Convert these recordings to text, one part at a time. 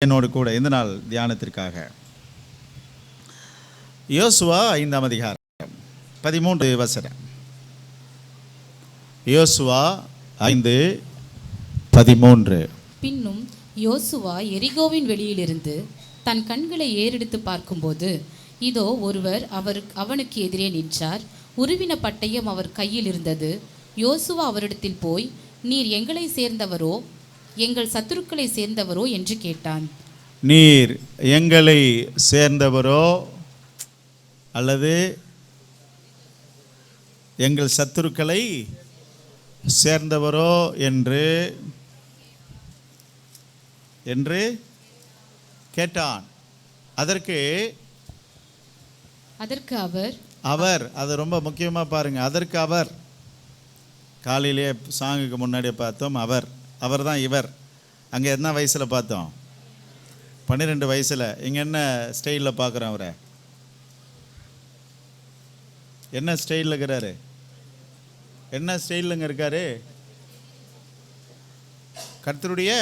என்னோடு கூட இந்த நாள் தியானத்திற்காக யோசுவா 5ஆம் அதிகாரம் 13 வசனம். யோசுவா 5:13. பின்னும் யோசுவா எரிகோவின் வெளியிலிருந்து தன் கண்களை ஏறெடுத்து பார்க்கும்போது, இதோ ஒருவர் அவனுக்கு எதிரே நின்றார். உருவின பட்டயம் அவர் கையில் இருந்தது. யோசுவா அவரிடத்தில் போய், நீர் எங்களை சேர்ந்தவரோ எங்கள் சத்துருக்களை சேர்ந்தவரோ என்று கேட்டான். நீர் எங்களை சேர்ந்தவரோ அல்லது எங்கள் சத்துருக்களை சேர்ந்தவரோ என்று கேட்டான். அதற்கு அவர் அது ரொம்ப முக்கியமாக பாருங்க. அதற்கு அவர், காலையிலே சாங்குக்கு முன்னாடியே பார்த்தோம், அவர் தான் இவர். அங்கே என்ன வயசில் பார்த்தோம்? 12 வயசில். இங்கே என்ன ஸ்டைலில் பார்க்குறோம்? அவரை என்ன ஸ்டைலில் இருக்கிறாரு? என்ன ஸ்டைலுங்க இருக்காரு? கர்த்தருடைய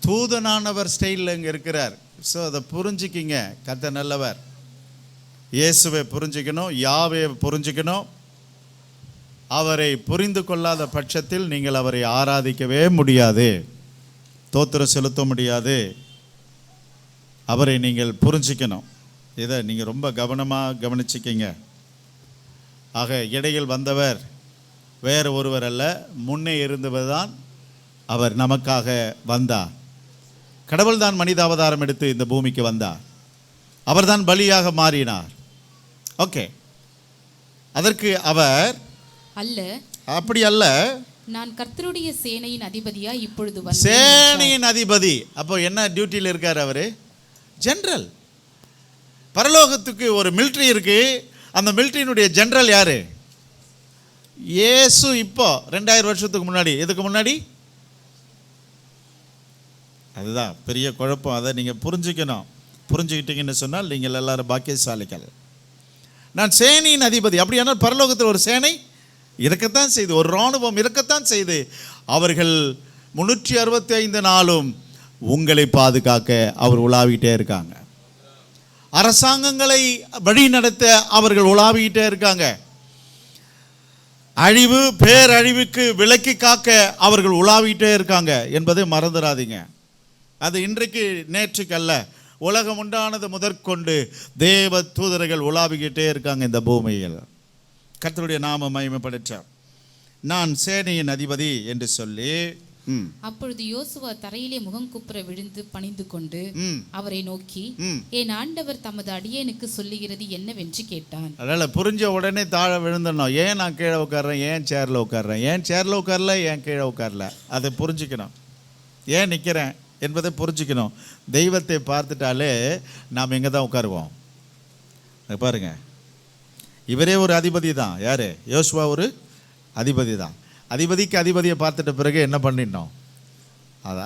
தூதனானவர் ஸ்டைலில் இங்கே இருக்கிறார். ஸோ அதை புரிஞ்சுக்கிங்க. கர்த்தர் நல்லவர். இயேசுவை புரிஞ்சுக்கணும், யாவை புரிஞ்சுக்கணும். அவரை புரிந்து கொள்ளாத பட்சத்தில் நீங்கள் அவரை ஆராதிக்கவே முடியாது, தோத்திரம் செலுத்த முடியாது. அவரை நீங்கள் புரிஞ்சிக்கணும். இதை நீங்கள் ரொம்ப கவனமாக கவனிச்சிக்கிங்க. ஆக இடையில் வந்தவர் வேறு ஒருவர் அல்ல, முன்னே இருந்தவர் தான் அவர் நமக்காக வந்தார். கடவுள் தான் மனித அவதாரம் எடுத்து இந்த பூமிக்கு வந்தார். அவர் தான் பலியாக மாறினார். ஓகே, அதற்கு அவர் அல்ல, அப்படி அல்ல, நான் கர்த்தருடைய சேனையின் அதிபதியா இப்பொழுது சேனையின் அதிபதி. அப்போ என்ன டியூட்டியில் இருக்கார் அவரு? ஜெனரல். பரலோகத்துக்கு ஒரு மிலிட்ரி இருக்கு. அந்த மிலிட்ரியினுடைய ஜெனரல் யாரு? இயேசு. இப்போ 2000 வருஷத்துக்கு முன்னாடி, இதுக்கு முன்னாடி அதுதான் பெரிய குழப்பம். அதை நீங்கள் புரிஞ்சுக்கணும். புரிஞ்சுக்கிட்டீங்கன்னு சொன்னால் நீங்கள் எல்லாரும் பாக்கியசாலிகள். நான் சேனையின் அதிபதி. அப்படியானால் பரலோகத்தில் ஒரு சேனை இருக்கத்தான் செய்து, ஒரு இராணுவம் இருக்கத்தான் செய்து, அவர்கள் 365 நாளும் உங்களை பாதுகாக்க அவர் உலாவிட்டே இருக்காங்க. அரசாங்கங்களை வழி நடத்த அவர்கள் உலாவிட்டே இருக்காங்க. அழிவு பேரழிவுக்கு விலக்கி காக்க அவர்கள் உலாவிட்டே இருக்காங்க என்பதை மறந்துடாதீங்க. அது இன்றைக்கு நேற்றுக்கு அல்ல, உலகம் உண்டானது முதற்கொண்டு தேவ தூதர்கள் உலாவிக்கிட்டே இருக்காங்க இந்த பூமியில். கர்த்தருடைய நாம மகிமைப்படட்டும். நான் சேனையின் அதிபதி என்று சொல்லி, அப்பொழுது யோசுவா தரையிலே முகம் குப்புற விழுந்து பணிந்து கொண்டு அவரை நோக்கி, என் ஆண்டவர் தமது அடியேனுக்கு சொல்லுகிறது என்னவென்று கேட்டான். அதனால புரிஞ்ச உடனே தாழ விழுந்தணும். ஏன் நான் கீழே உட்கார்றேன், ஏன் சேரில் உட்கார்றேன், ஏன் சேரில் உட்காரல, ஏன் கீழே உட்காரல, அதை புரிஞ்சுக்கணும். ஏன் நிற்கிறேன் என்பதை புரிஞ்சுக்கணும். தெய்வத்தை பார்த்துட்டாலே நாம் எங்கே தான் உட்காருவோம்? பாருங்க, இவரே ஒரு அதிபதி தான். யாரு? யோசுவா ஒரு அதிபதி தான். அதிபதிக்கு அதிபதியை பார்த்துட்ட பிறகு என்ன பண்ணிடணும்?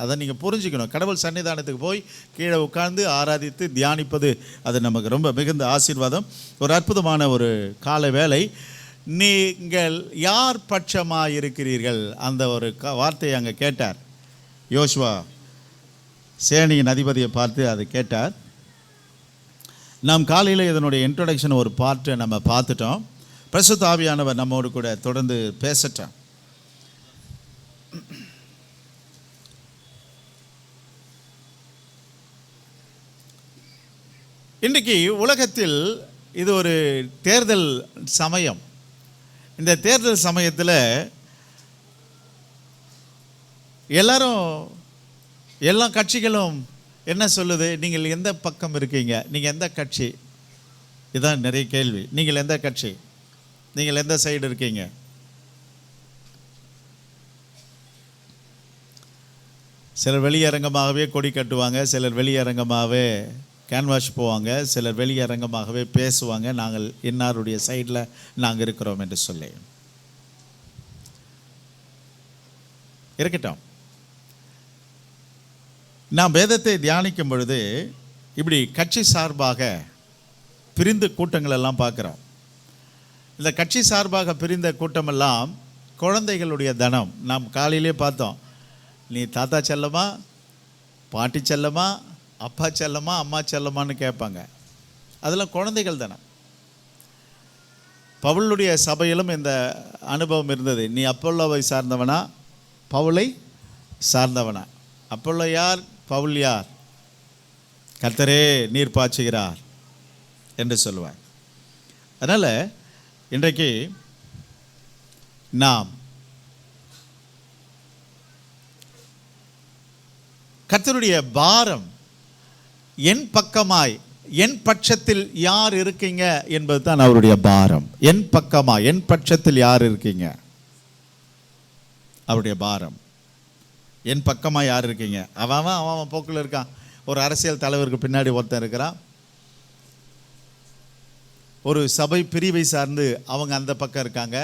அதை நீங்கள் புரிஞ்சுக்கணும். கடவுள் சன்னிதானத்துக்கு போய் கீழே உட்கார்ந்து ஆராதித்து தியானிப்பது அது நமக்கு ரொம்ப மிகுந்த ஆசீர்வாதம். ஒரு அற்புதமான ஒரு கால வேலை. நீங்கள் யார் பட்சமாக இருக்கிறீர்கள்? அந்த ஒரு வார்த்தையை அங்கே கேட்டார் யோசுவா. சேனையின் அதிபதியை பார்த்து அதை கேட்டார். நாம் காலையில் இதனுடைய இன்ட்ரோடக்ஷன் ஒரு பார்ட்டை நம்ம பார்த்துட்டோம். பரிசுத்த ஆவியானவர் நம்மோடு கூட தொடர்ந்து பேசட்டோம். இன்றைக்கு உலகத்தில் இது ஒரு தேர்தல் சமயம். இந்த தேர்தல் சமயத்தில் எல்லா கட்சிகளும் என்ன சொல்லுது? நீங்கள் எந்த பக்கம் இருக்கீங்க? நீங்கள் எந்த கட்சி? இதுதான் நிறைய கேள்வி. நீங்கள் எந்த கட்சி? நீங்கள் எந்த சைடு இருக்கீங்க? சிலர் வெளியரங்கமாகவே கொடி கட்டுவாங்க, சிலர் வெளியரங்கமாகவே கேன்வாஷ் போவாங்க, சிலர் வெளியரங்கமாகவே பேசுவாங்க, நாங்கள் இன்னாருடைய சைடில் நாங்கள் இருக்கிறோம் என்று சொல்லி. இருக்கட்டும். நாம் வேதத்தை தியானிக்கும் பொழுது இப்படி கட்சி சார்பாக பிரிந்து கூட்டங்கள் எல்லாம் பார்க்குறோம். இந்த கட்சி சார்பாக பிரிந்த கூட்டமெல்லாம் குழந்தைகளுடைய தனம். நாம் காலையிலே பார்த்தோம். நீ தாத்தா செல்லமா பாட்டி செல்லமா, அப்பா செல்லமா, அம்மா செல்லமான்னு கேட்பாங்க. அதெல்லாம் குழந்தைகள் தானே. பவுலுடைய சபையிலும் இந்த அனுபவம் இருந்தது. நீ அப்போல்லோவை சார்ந்தவனா, பவுலை சார்ந்தவனா? அப்போல்லோ யார், பவுல் யார்? கர்த்தரே நீர் பாய்ச்சுகிறார் என்று சொல்லுவார். அதனால் இன்றைக்கு நாம் கர்த்தருடைய பாரம், என் பக்கமாய், என் பட்சத்தில் யார் இருக்கீங்க என்பது தான் அவருடைய பாரம். என் பக்கமாய், என் பட்சத்தில் யார் இருக்கீங்க, அவருடைய பாரம். என் பக்கமாக யார் இருக்கீங்க? அவன் போக்கில் இருக்கான். ஒரு அரசியல் தலைவருக்கு பின்னாடி ஒருத்தன் இருக்கிறான். ஒரு சபை பிரிவை சார்ந்து அவங்க அந்த பக்கம் இருக்காங்க.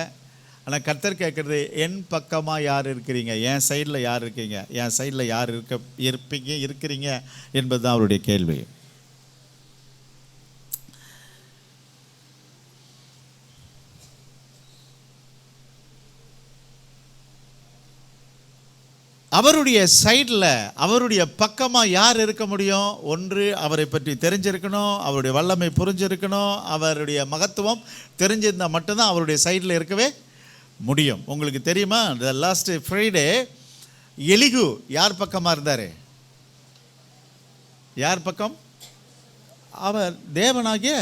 ஆனால் கர்த்தர் கேட்குறது, என் பக்கமாக யார் இருக்கிறீங்க, என் சைடில் யார் இருக்கீங்க, என் சைடில் யார் இருக்கிறீங்க என்பது தான் அவருடைய கேள்வி. அவருடைய சைடில், அவருடைய பக்கமாக யார் இருக்க முடியும்? ஒன்று, அவரை பற்றி தெரிஞ்சிருக்கணும், அவருடைய வல்லமை புரிஞ்சிருக்கணும், அவருடைய மகத்துவம் தெரிஞ்சிருந்தால் மட்டும்தான் அவருடைய சைடில் இருக்கவே முடியும். உங்களுக்கு தெரியுமா, இந்த லாஸ்ட் ஃப்ரைடே எலிகு யார் பக்கமாக இருந்தார்? யார் பக்கம்? அவர் தேவனாகிய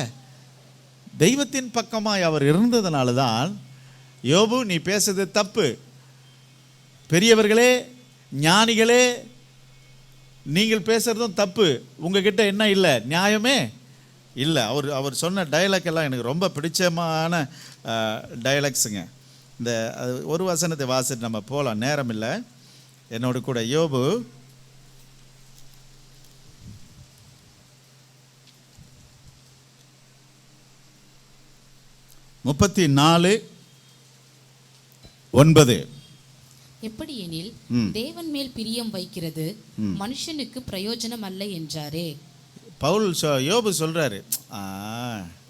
தெய்வத்தின் பக்கமாய் அவர் இருந்ததுனால தான், யோபு நீ பேசுறது தப்பு, பெரியவர்களே ஞானிகளே நீங்கள் பேசுகிறதும் தப்பு, உங்ககிட்ட என்ன இல்லை, நியாயமே இல்லை. அவர் சொன்ன டைலாக் எல்லாம் எனக்கு ரொம்ப பிடிச்சமான டைலாக்ஸுங்க. இந்த ஒரு வசனத்தை வாசிட்டு நம்ம போகலாம், நேரம் இல்லை. என்னோட கூட யோபு 34:9. எப்படி எனில் தேவன் மேல் பிரியம் வைக்கிறது மனுஷனுக்கு பிரயோஜனம் அல்ல என்றாரே. பவுல் யோபு சொல்றாரு,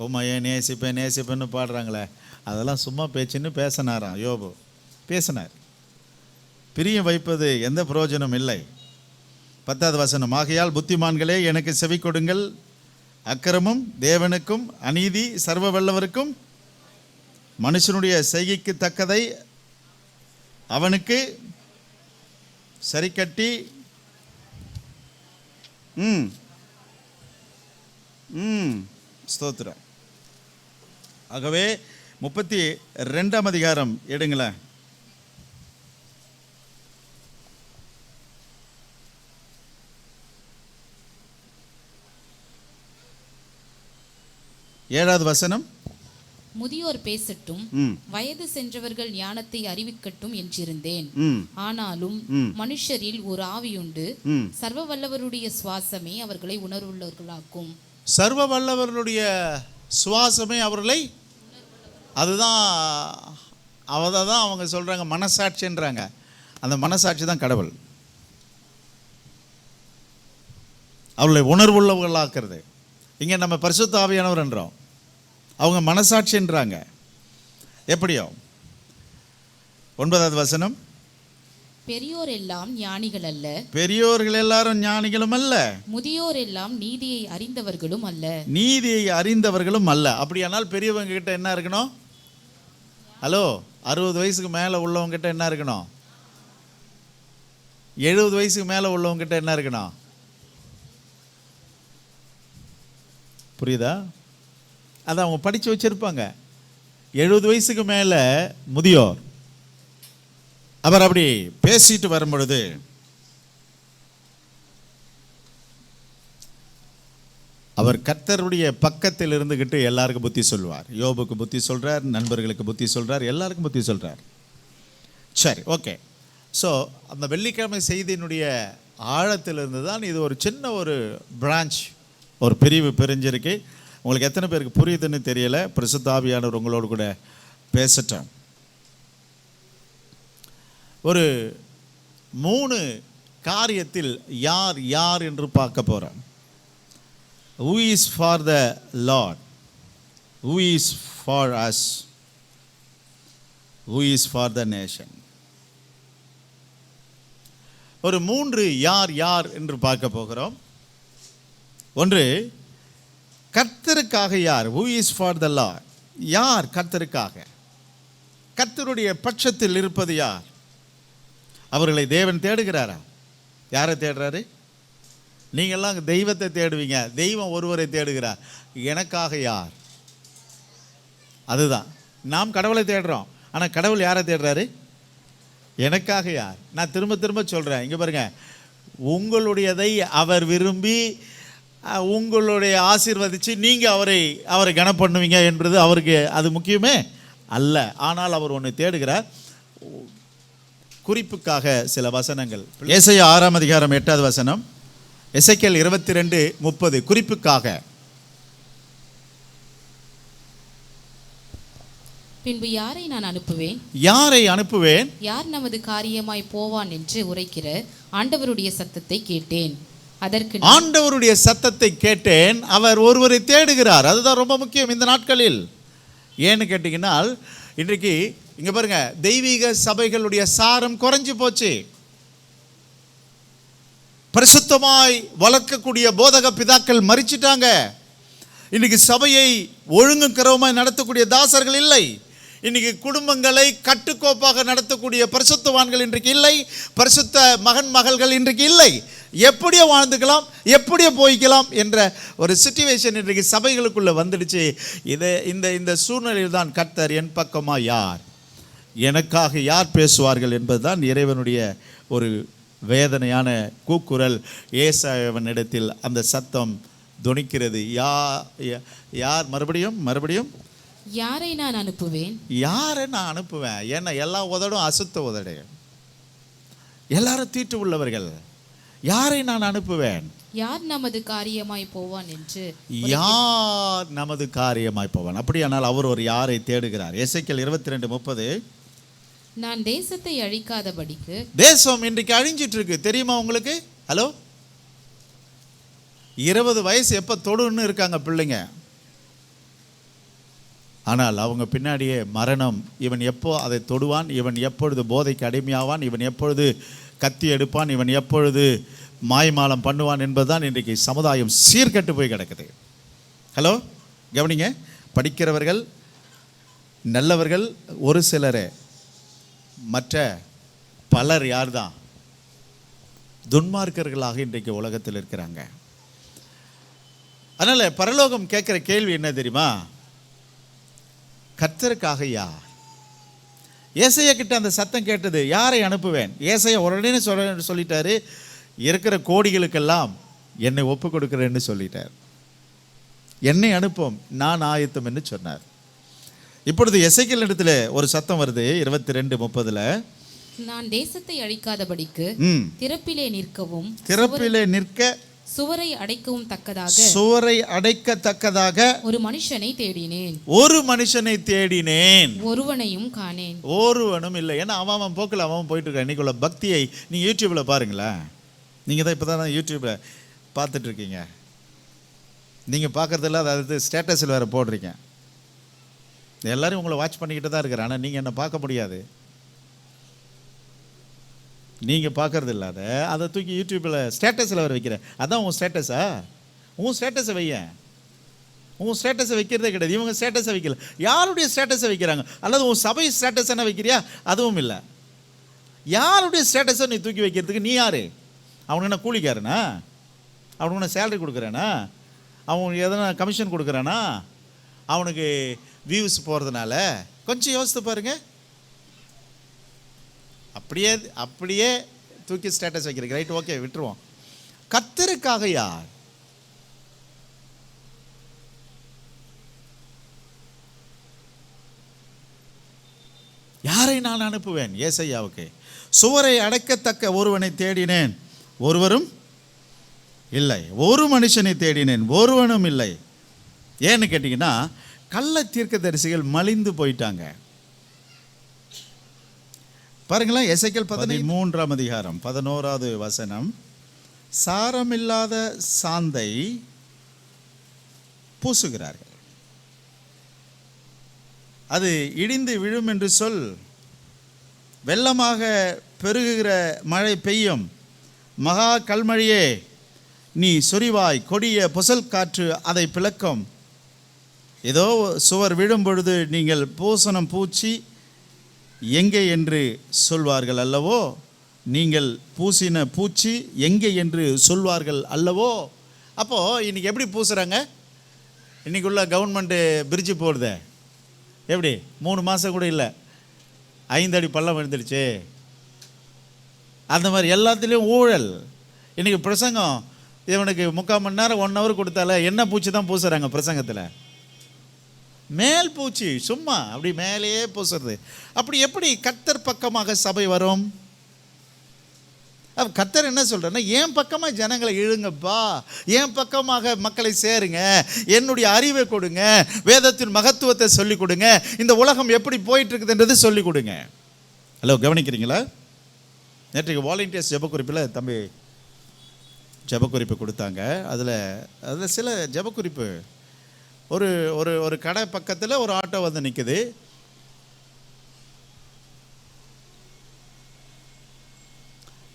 உமையை நேசிப்பேன் நேசிப்பேன்னு பாடுறாங்களே, அதெல்லாம் சும்மா பேச்சுன்னு பேசினாராம். யோபு பேசினார். பிரியம் வைப்பது எந்த பிரயோஜனம் இல்லை. 10வது வசனம், ஆகையால் புத்திமான்களே எனக்கு செவி கொடுங்கள், அக்கிரமும் தேவனுக்கும் அநீதி சர்வ வல்லவருக்கும் மனுஷனுடைய செய்கைக்கு தக்கதை அவனுக்கு சரி கட்டி ஸ்தோத்திரம். ஆகவே 32ஆம் அதிகாரம் எடுங்களேன். ஏழாவது வசனம், முதியோர் பேசட்டும், வயது சென்றவர்கள் ஞானத்தை அறிவிக்கட்டும் என்றிருந்தேன். ஆனாலும் மனுஷரில் ஒரு ஆவியுண்டு, சர்வ வல்லவருடைய சுவாசமே அவர்களை உணர்வுள்ளவர்களாக்கும். சர்வ வல்லவர்களுடைய சுவாசமே அவர்களை, அதுதான் அவதான் அவங்க சொல்றாங்க மனசாட்சின்றாங்க. அந்த மனசாட்சி தான் கடவுள் அவர்களை உணர்வுள்ளவர்களாக்குறது. இங்கே நம்ம பரிசுத்த ஆவியானவர் என்றோம், அவங்க மனசாட்சின்றாங்க. எப்படியோ 9வது வசனம், பெரியோர் எல்லாம் ஞானிகள் அல்ல, பெரியோர்கள் எல்லாரும் ஞானிகளும் அல்ல, முதியோர் எல்லாம் நீதியை அறிந்தவர்களும் அல்ல, நீதியை அறிந்தவர்களும் அல்ல. அப்படியானால் பெரியவங்க கிட்ட என்ன இருக்கணும்? ஹலோ, 60 வயசுக்கு மேலே உள்ளவங்க கிட்ட என்ன இருக்கணும்? 70 வயசுக்கு மேலே உள்ளவங்க கிட்ட என்ன இருக்கணும்? புரியுதா? அதை அவங்க படித்து வச்சிருப்பாங்க. 70 வயசுக்கு மேலே முதியோர். அவர் அப்படி பேசிட்டு வரும் பொழுது அவர் கர்த்தருடைய பக்கத்தில் இருந்துகிட்டு எல்லாருக்கும் புத்தி சொல்வார். யோபுக்கு புத்தி சொல்றார், நண்பர்களுக்கு புத்தி சொல்றார், எல்லாருக்கும் புத்தி சொல்றார். சரி, ஓகே. ஸோ அந்த வெள்ளிக்கிழமை செய்தியினுடைய ஆழத்திலிருந்து தான் இது ஒரு சின்ன ஒரு பிரான்ச், ஒரு பிரிவு பிரிஞ்சிருக்கு. உங்களுக்கு எத்தனை பேருக்கு புரியுதுன்னு தெரியல. பரிசுத்த ஆவியானவர் உங்களோடு கூட பேசட்டும். ஒரு 3 காரியத்தில் யார் யார் என்று பார்க்க போகிறோம். Who is for the Lord? Who is for us? Who is for the nation? ஒரு 3 யார் என்று பார்க்க போகிறோம். ஒன்று, கர்த்தருக்காக யார்? Who is for the Lord? யார் கர்த்தருக்காக? கர்த்தருடைய பட்சத்தில் இருப்பது யார்? அவர்களை தேவன் தேடுகிறாரா? யாரை தேடுறாரு? நீங்கள்லாம் தெய்வத்தை தேடுவீங்க, தெய்வம் ஒருவரை தேடுகிறார். எனக்காக யார்? அதுதான் நாம் கடவுளை தேடுறோம். ஆனால் கடவுள் யாரை தேடுறாரு? எனக்காக யார்? நான் திரும்ப திரும்ப சொல்கிறேன், இங்கே பாருங்க, உங்களுடையதை அவர் விரும்பி உங்களுடைய ஆசீர்வதித்து நீங்கள் அவரை கனம் பண்ணுவீங்க என்பது அவருக்கு அது முக்கியமே அல்ல. ஆனால் அவர் ஒன்று தேடுகிறார். குறிப்புக்காக சில வசனங்கள். ஏசாயா 6ஆம் அதிகாரம் 8வது வசனம், எசேக்கியேல் 22:30. குறிப்புக்காக. பின்பு யாரை நான் அனுப்புவேன்? யாரை அனுப்புவேன்? யார் நமது காரியமாய் போவான் என்று உரைக்கிற ஆண்டவருடைய சத்தத்தை கேட்டேன். அதற்கு ஆண்டவருடைய சத்தத்தை கேட்டேன். அவர் ஒருவரை தேடுகிறார். அதுதான் ரொம்ப முக்கியம் இந்த நாட்களில். ஏன்னு கேட்டீங்கன்னா, இன்றைக்கு இங்க பாருங்க, தெய்வீக சபைகளுடைய சாரம் குறைஞ்சு போச்சு. பரிசுத்தமாய் வளர்க்கக்கூடிய போதக பிதாக்கள் மரிச்சிட்டாங்க. இன்னைக்கு சபையை ஒழுங்கும் கரவுமாய் நடத்தக்கூடிய தாசர்கள் இல்லை. இன்னைக்கு குடும்பங்களை கட்டுக்கோப்பாக நடத்தக்கூடிய பரிசுத்தவான்கள் இன்றைக்கு இல்லை. பரிசுத்த மகன் மகள்கள் இன்றைக்கு இல்லை. எப்படியோ வாழ்ந்துக்கலாம், எப்படியோ போய்க்கலாம் என்ற ஒரு சிச்சுவேஷன் இன்றைக்கு சபைகளுக்குள்ள வந்துடுச்சு. இந்த சூழ்நிலையில் தான் கர்த்தர் என் பக்கமா யார், எனக்காக யார் பேசுவார்கள் என்பதுதான் இறைவனுடைய ஒரு வேதனையான கூக்குரல். ஏசாயாவினிடத்தில் அந்த சத்தம் துணிக்கிறது. யார்? மறுபடியும் யாரை நான் அனுப்புவேன்? யாரை நான் அனுப்புவேன்? ஏன்னா எல்லா உதடும் அசுத்த உதடு, எல்லாரும் தீட்டு உள்ளவர்கள். யாரை நான் அனுப்புவேன்? யார் நமது காரியமாய் போவான் என்று. யார் நமது காரியமாய் போவான்? அப்படியானால் அவர் ஒரு யாரை தேடுகிறார். எசேக்கியேல் 22:30. நான் தேசத்தை அழிக்காதபடிக்கு. தேசம் இன்றைக்கு அழிஞ்சிட்டு இருக்கு, தெரியுமா உங்களுக்கு? ஹலோ, 20 வயசு எப்போ தொடுன்னு இருக்காங்க பிள்ளைங்க. ஆனால் அவங்க பின்னாடியே மரணம். இவன் எப்போ அதை தொடுவான், இவன் எப்பொழுது போதைக்கு அடிமையாவான், இவன் எப்பொழுது கத்தி எடுப்பான், இவன் எப்பொழுது மாய்மாலம் பண்ணுவான் என்பதுதான் இன்றைக்கு சமுதாயம் சீர்கட்டு போய் கிடக்குது. ஹலோ, கவனிங்க. படிக்கிறவர்கள் நல்லவர்கள் ஒரு சிலரே, மற்ற பலர் யார் தான் துன்மார்க்கர்களாக இன்றைக்கு உலகத்தில் இருக்கிறாங்க. அதனால் பரலோகம் கேட்குற கேள்வி என்ன தெரியுமா? கர்த்தருக்காக யார்? ஏசாயா கிட்ட அந்த சத்தம் கேட்டது, யாரை அனுப்புவேன்? ஏசாயா உடனே சொல்லிட்டாரு, இருக்கிற கோடிகளுக்கெல்லாம் என்னை ஒப்பு கொடுக்கிறேன்னு சொல்லிட்டார். என்னை அனுப்பும், நான் ஆயத்தம் என்று சொன்னார். இப்பொழுது எசேக்கியேல் இடத்துல ஒரு சத்தம் வருது 22:30. நான் தேசத்தை அழிக்காதபடிக்கு திறப்பிலே நிற்க சுவரை அடைக்கவும் தக்கதாக ஒரு மனுஷனை தேடினேன். ஒருவனையும் காணேன். ஒருவனும் இல்லை. ஏன்னா அவன் போக்கில் அவன் போயிட்டு இருக்கான். இன்னைக்குள்ள பக்தியை நீங்கள் யூடியூப்பில் பாருங்களேன். நீங்கள் தான் இப்போ தான் யூடியூப்பில் பார்த்துட்டு இருக்கீங்க. நீங்கள் பார்க்குறதில்ல, அதாவது ஸ்டேட்டஸில் வேறு போடுறீங்க. எல்லோரும் உங்களை வாட்ச் பண்ணிக்கிட்டு தான் இருக்கிறேன். ஆனால் நீங்கள் என்ன பார்க்க முடியாது. நீங்கள் பார்க்கறது இல்லாத அதை தூக்கி யூடியூப்பில் ஸ்டேட்டஸில் வர வைக்கிறேன். அதான் உன் ஸ்டேட்டஸா? உன் ஸ்டேட்டஸை வையேன். உன் ஸ்டேட்டஸை வைக்கிறதே கிடையாது. இவங்க ஸ்டேட்டஸை வைக்கல. யாருடைய ஸ்டேட்டஸை வைக்கிறாங்க? அல்லது உன் சபை ஸ்டேட்டஸ் என்ன வைக்கிறியா? அதுவும் இல்லை. யாருடைய ஸ்டேட்டஸை நீ தூக்கி வைக்கிறதுக்கு நீ யார்? அவனுக்கு என்ன கூலிக்காரனா? அவனுக்கு என்ன சேலரி கொடுக்குறானா? அவனுக்கு எதனா கமிஷன் கொடுக்குறானா? அவனுக்கு வியூஸ் போகிறதுனால? கொஞ்சம் யோசித்து பாருங்கள். அப்படியே தூக்கி ஸ்டேட்டஸ் வைக்கிறீங்க. ரைட், ஓகே, விட்டுருவோம். கர்த்தருக்காக யார்? யாரை நான் அனுப்புவேன்? ஏசாயாவுக்கு. சுவரை அடைக்கத்தக்க ஒருவனை தேடினேன், ஒருவரும் இல்லை. ஒரு மனுஷனை தேடினேன், ஒருவனும் இல்லை. ஏன்னு கேட்டிங்கன்னா, கள்ள தீர்க்கதரிசிகள் மலிந்து போயிட்டாங்க. பாருங்களேன், எசேக்கியேல் 13ஆம் அதிகாரம் 11வது வசனம். சாரமில்லாத சாந்தை பூசுகிறார்கள், அது இடிந்து விழும் என்று சொல். வெள்ளமாக பெருகுகிற மழை பெய்யும், மகா கல்மழையே நீ சொரிவாய், கொடிய புசல் காற்று அதை பிளக்கும். ஏதோ சுவர் விழும் பொழுது நீங்கள் பூசணம் பூச்சி எங்கே என்று சொல்வார்கள் அல்லவோ, நீங்கள் பூசின பூச்சி எங்கே என்று சொல்வார்கள் அல்லவோ. அப்போது இன்றைக்கி எப்படி பூசுகிறாங்க? இன்றைக்குள்ள கவர்மெண்ட்டு பிரிட்ஜு போடுதே, எப்படி 3 மாதம் கூட இல்லை, 5 அடி பள்ளம் விழுந்துடுச்சு. அந்த மாதிரி எல்லாத்துலேயும் ஊழல். இன்றைக்கி பிரசங்கம் இவனுக்கு 3/4 மணி நேரம் 1 ஹவர் கொடுத்தால என்ன பூச்சி தான் பூசுகிறாங்க பிரசங்கத்தில்? மேல் பூச்சி, சும்மா அப்படி மேலேயே பூசுறது. அப்படி எப்படி கர்த்தர் பக்கமாக சபை வரும்? கர்த்தர் என்ன சொல்கிறேன்னா, என் பக்கமாக ஜனங்களை இழுங்கப்பா, என் பக்கமாக மக்களை சேருங்க, என்னுடைய அறிவை கொடுங்க, வேதத்தின் மகத்துவத்தை சொல்லிக் கொடுங்க, இந்த உலகம் எப்படி போயிட்டு இருக்குதுன்றது சொல்லிக் கொடுங்க. ஹலோ, கவனிக்கிறீங்களா? நேற்றைக்கு வாலண்டியர்ஸ் ஜெபக்குறிப்பில் தம்பி ஜெபக்குறிப்பு கொடுத்தாங்க. அதில் சில ஜெபக்குறிப்பு, ஒரு ஒரு ஒரு கடை பக்கத்தில் ஒரு ஆட்டோ வந்து நிற்குது.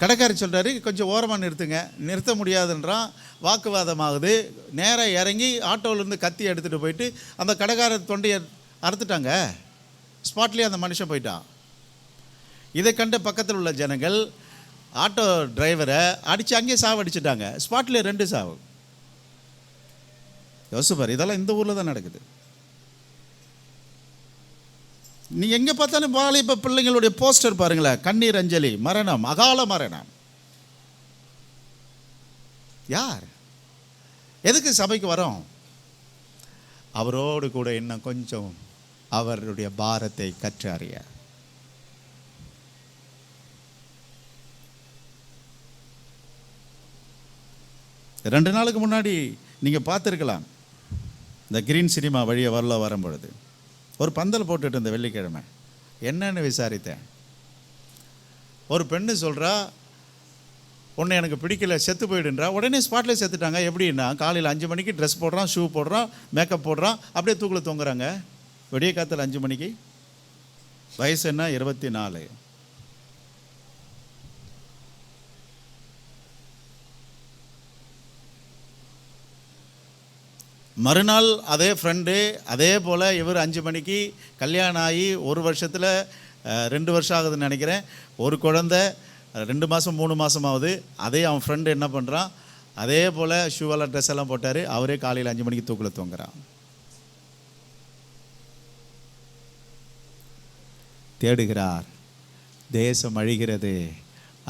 கடைக்காரி சொல்கிறாரு, கொஞ்சம் ஓரமாக நிறுத்துங்க. நிறுத்த முடியாதுன்றான், வாக்குவாதமாகுது. நேராக இறங்கி ஆட்டோவிலேருந்து கத்தி எடுத்துகிட்டு போயிட்டு அந்த கடைக்காரர் தொண்டையை அறுத்துட்டாங்க. ஸ்பாட்லேயே அந்த மனுஷன் போயிட்டான். இதை கண்ட பக்கத்தில் உள்ள ஜனங்கள் ஆட்டோ டிரைவரை அடித்து அங்கேயே சாவடிச்சிட்டாங்க. ஸ்பாட்லேயே 2 சாவு. யோசிப்பார், இதெல்லாம் இந்த ஊரில் தான் நடக்குது. நீ எங்கே பார்த்தாலும் வாலிப பிள்ளைங்களுடைய போஸ்டர் பாருங்களேன், கண்ணீர் அஞ்சலி, மரணம், அகால மரணம். யார் எதுக்கு சபைக்கு வரோம்? அவரோடு கூட இன்னும் கொஞ்சம் அவருடைய பாரத்தை கற்று அறிய. ரெண்டு நாளுக்கு முன்னாடி நீங்கள் பார்த்துருக்கலாம், இந்த கிரீன் சினிமா வழியை வரும்பொழுது ஒரு பந்தல் போட்டுட்டு இருந்த வெள்ளிக்கிழமை என்னன்னு விசாரித்தேன். ஒரு பெண்ணு சொல்கிறா, உன்னை எனக்கு பிடிக்கல, செத்து போயிடுன்றா. உடனே ஸ்பாட்டில் செத்துட்டாங்க. எப்படின்னா, காலையில் 5 மணிக்கு ட்ரெஸ் போடுறான், ஷூ போடுறான், மேக்கப் போடுறான், அப்படியே தூக்கில் தொங்குறாங்க. விடிய காத்தில் 5 மணிக்கு. வயசு என்ன? 24. மறுநாள் அதே ஃப்ரெண்டு அதே போல் இவர் 5 மணிக்கு கல்யாணம் ஆகி 1 வருஷத்தில் 2 வருஷம் ஆகுதுன்னு நினைக்கிறேன், ஒரு குழந்தை 2 மாதம் 3 மாதம் ஆகுது. அதே அவன் ஃப்ரெண்டு என்ன பண்ணுறான், அதே போல் ஷூவெல்லாம் ட்ரெஸ் எல்லாம் போட்டார், அவரே காலையில் 5 மணிக்கு தூக்கில் தொங்குறான். தேடுகிறார், தேசம் அழிகிறது,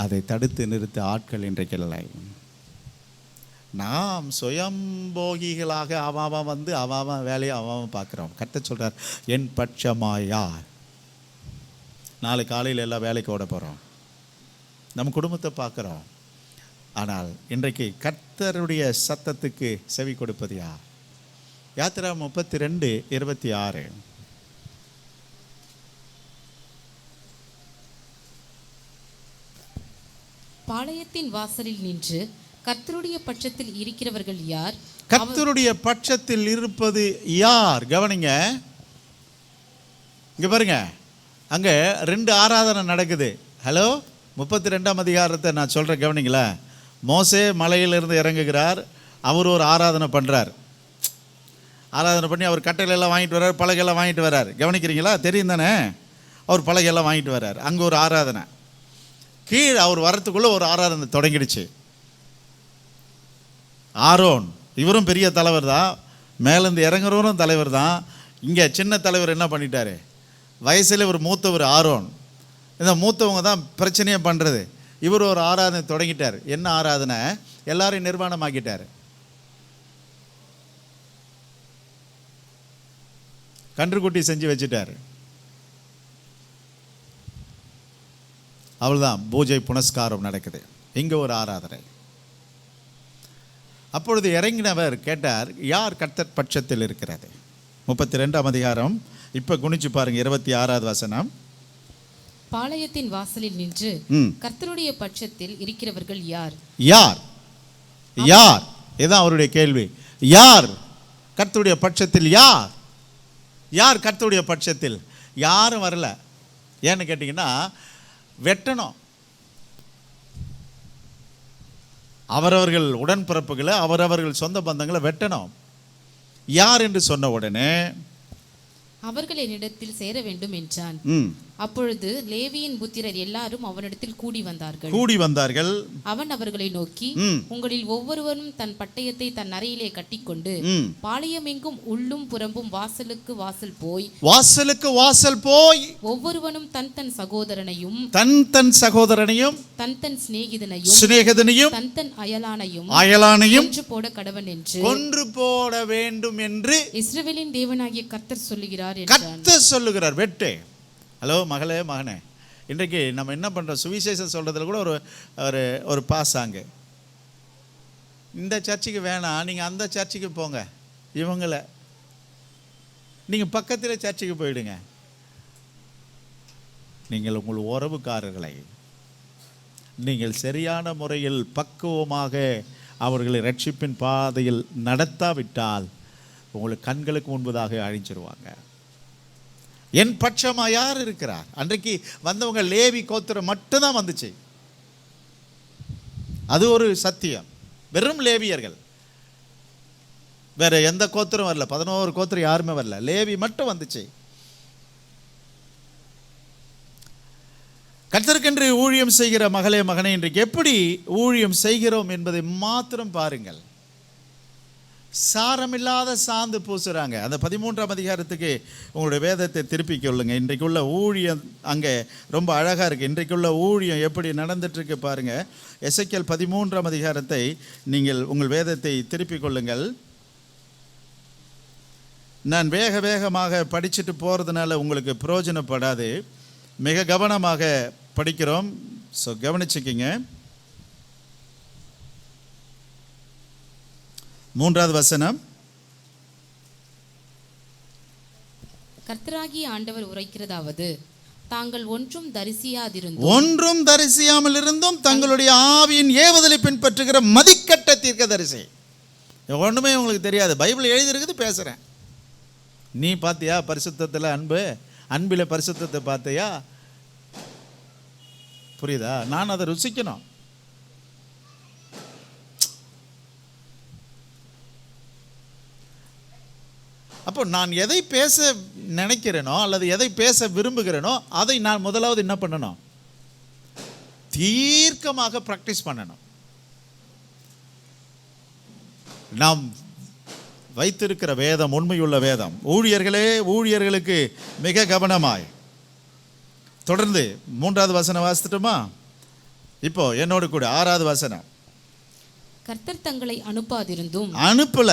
அதை தடுத்து நிறுத்த ஆட்கள் இன்றைக்கு இல்லை. நாம் சுயம்போகிகளாக அவன் வந்து அவன் வேலையை அவன் பார்க்குறோம். கர்த்தர் சொல்கிறார், என் பட்சமாய் யார்? நாளை காலையில் எல்லாம் வேலைக்கு ஓட போகிறோம், நம்ம குடும்பத்தை பார்க்குறோம். ஆனால் இன்றைக்கு கர்த்தருடைய சத்தத்துக்கு செவி கொடுப்பது யார்? யாத்திரா 32:26. பாளையத்தின் வாசலில் நின்று கர்த்தருடைய பட்சத்தில் இருக்கிறவர்கள் யார்? கர்த்தருடைய பட்சத்தில் இருப்பது யார்? கவனிங்க, இங்கே பாருங்க, அங்கே 2 ஆராதனை நடக்குது. ஹலோ, 32ஆம் அதிகாரத்தை நான் சொல்கிறேன், கவனிங்களா? மோசே மலையிலிருந்து இறங்குகிறார், அவர் ஒரு ஆராதனை பண்ணுறார். ஆராதனை பண்ணி அவர் கட்டையிலெல்லாம் வாங்கிட்டு வர்றார், பலகையெல்லாம் வாங்கிட்டு வர்றார். கவனிக்கிறீங்களா? தெரியும் தானே? அவர் பலகையெல்லாம் வாங்கிட்டு வர்றார். அங்கே ஒரு ஆராதனை. கீழே அவர் வரத்துக்குள்ளே ஒரு ஆராதனை தொடங்கிடுச்சு. ஆரோன், இவரும் பெரிய தலைவர் தான், மேலேருந்து இறங்குறவரும் தலைவர் தான். இங்கே சின்ன தலைவர் என்ன பண்ணிட்டாரு, வயசில் ஒரு மூத்தவர் ஆரோன். இந்த மூத்தவங்க தான் பிரச்சனையை பண்ணுறது. இவர் ஒரு ஆராதனை தொடங்கிட்டார். என்ன ஆராதனை? எல்லாரையும் நிர்வாணமாக்கிட்டார். கன்றுக்குட்டி செஞ்சு வச்சுட்டார். அவ்வளோதான், பூஜை புனஸ்காரம் நடக்குது. இங்கே ஒரு ஆராதனை. அப்பொழுது இறங்கினவர் கேட்டார், யார் கர்த்தர் பட்சத்தில் இருக்கிறது? 32ஆம் அதிகாரம். இப்போ குனிச்சு பாருங்க, 26வது வசனம். பாளையத்தின் வாசலில் நின்று கர்த்தருடைய பட்சத்தில் இருக்கிறவர்கள் யார்? யார்? யார்? இதுதான் அவருடைய கேள்வி. யார் கர்த்தருடைய பட்சத்தில்? யார்? யார் கர்த்தருடைய பட்சத்தில்? யாரும் வரல. ஏன்னு கேட்டிங்கன்னா, வெட்டணும். அவரவர்கள் உடன்பிறப்புகளை அவரவர்கள் சொந்த பந்தங்களை வெட்டணும். யார் என்று சொன்ன உடனே அவர்கள் என்னிடத்தில் சேர வேண்டும் என்றான். அப்பொழுது லேவியின் புத்திரர் எல்லாரும் அவனிடத்தில் கூடி வந்தார்கள். அவன் அவர்களை நோக்கி, உங்களில் ஒவ்வொருவரும் தன் பட்டயத்தை தன் அறையிலே கட்டிக்கொண்டு பாளையம் எங்கும் உள்ளும் புறம்பும் வாசலுக்கு வாசல் போய் ஒவ்வொருவனும் தன் தன் சகோதரனையும் தன் தன் சிநேகிதனையும் தன் அயலானையும் கொன்று போட வேண்டும் என்று இஸ்ரவேலின் தேவனாகிய கர்த்தர் சொல்லுகிறார். வெட்டு. ஹலோ மகளே, மகனே, இன்றைக்கு நம்ம என்ன பண்ணுறோம்? சுவிசேஷம் சொல்கிறதுல கூட ஒரு பாசாங்க, இந்த சர்ச்சுக்கு வேணாம், நீங்கள் அந்த சர்ச்சுக்கு போங்க, இவங்களை நீங்கள் பக்கத்தில் சர்ச்சுக்கு போயிடுங்க. நீங்கள் உங்கள் உறவுக்காரர்களை நீங்கள் சரியான முறையில் பக்குவமாக அவர்களை ரட்சிப்பின் பாதையில் நடத்தாவிட்டால் உங்களுக்கு கண்களுக்கு முன்பதாக அழிச்சிருவாங்க. என் பட்சமா யார் இருக்கிறார்? அன்றைக்கு வந்தவங்க லேவி கோத்திரம் மட்டும்தான் வந்துச்சு. அது ஒரு சத்தியம். வெறும் லேவியர்கள், வேற எந்த கோத்திரம் வரல. 11 கோத்திரம் யாருமே வரல, லேவி மட்டும் வந்துச்சு. கர்த்தருக்கென்று ஊழியம் செய்கிற மகளே, மகனே, இன்றைக்கு எப்படி ஊழியம் செய்கிறோம் என்பதை மாத்திரம் பாருங்கள். சாரமில்லாத சாந்து பூசுறாங்க. அந்த 13ஆம் அதிகாரத்துக்கு உங்களுடைய வேதத்தை திருப்பிக் கொள்ளுங்க. இன்றைக்குள்ள ஊழியம் அங்கே ரொம்ப அழகாக இருக்குது. இன்றைக்குள்ள ஊழியம் எப்படி நடந்துட்டுருக்கு பாருங்க. எசேக்கியேல் 13ஆம் அதிகாரத்தை நீங்கள் உங்கள் வேதத்தை திருப்பிக் கொள்ளுங்கள். நான் வேகமாக படிச்சுட்டு போகிறதுனால உங்களுக்கு பிரயோஜனப்படாது. மிக கவனமாக படிக்கிறோம். ஸோ கவனிச்சுக்கிங்க. 3வது வசனம். கர்த்தராகிய ஆண்டவர் உரைக்கிறதாவது, தாங்கள் ஒன்றும் தரிசியாமல் இருந்தும் தங்களுடைய ஆவியின் ஏவுதலை பின்பற்றுகிற மதிக்கட்ட தீர்க்கதரிசி. ஒன்றுமே உங்களுக்கு தெரியாது. பைபிள் எழுதியிருக்குது, பேசுகிறேன். நீ பார்த்தியா பரிசுத்தத்தில் அன்பில் பரிசுத்தத்தை பார்த்தியா? புரியுதா? நான் அதை ருசிக்கணும். அப்போ நான் எதை பேச நினைக்கிறேனோ அல்லது எதை பேச விரும்புகிறேனோ அதை நான் முதலாவது என்ன பண்ணணும்? தீர்க்கமாக பிராக்டிஸ் பண்ணணும். நாம் வைத்திருக்கிற வேதம் உண்மையுள்ள வேதம். ஊழியர்களுக்கு மிக கவனமாய் தொடர்ந்து 3வது வசனம் வாசித்துட்டோமா? இப்போ என்னோடு கூட 6வது வசனம். கர்த்தர் தங்களை அனுப்பாதிருந்தும் அனுப்பல,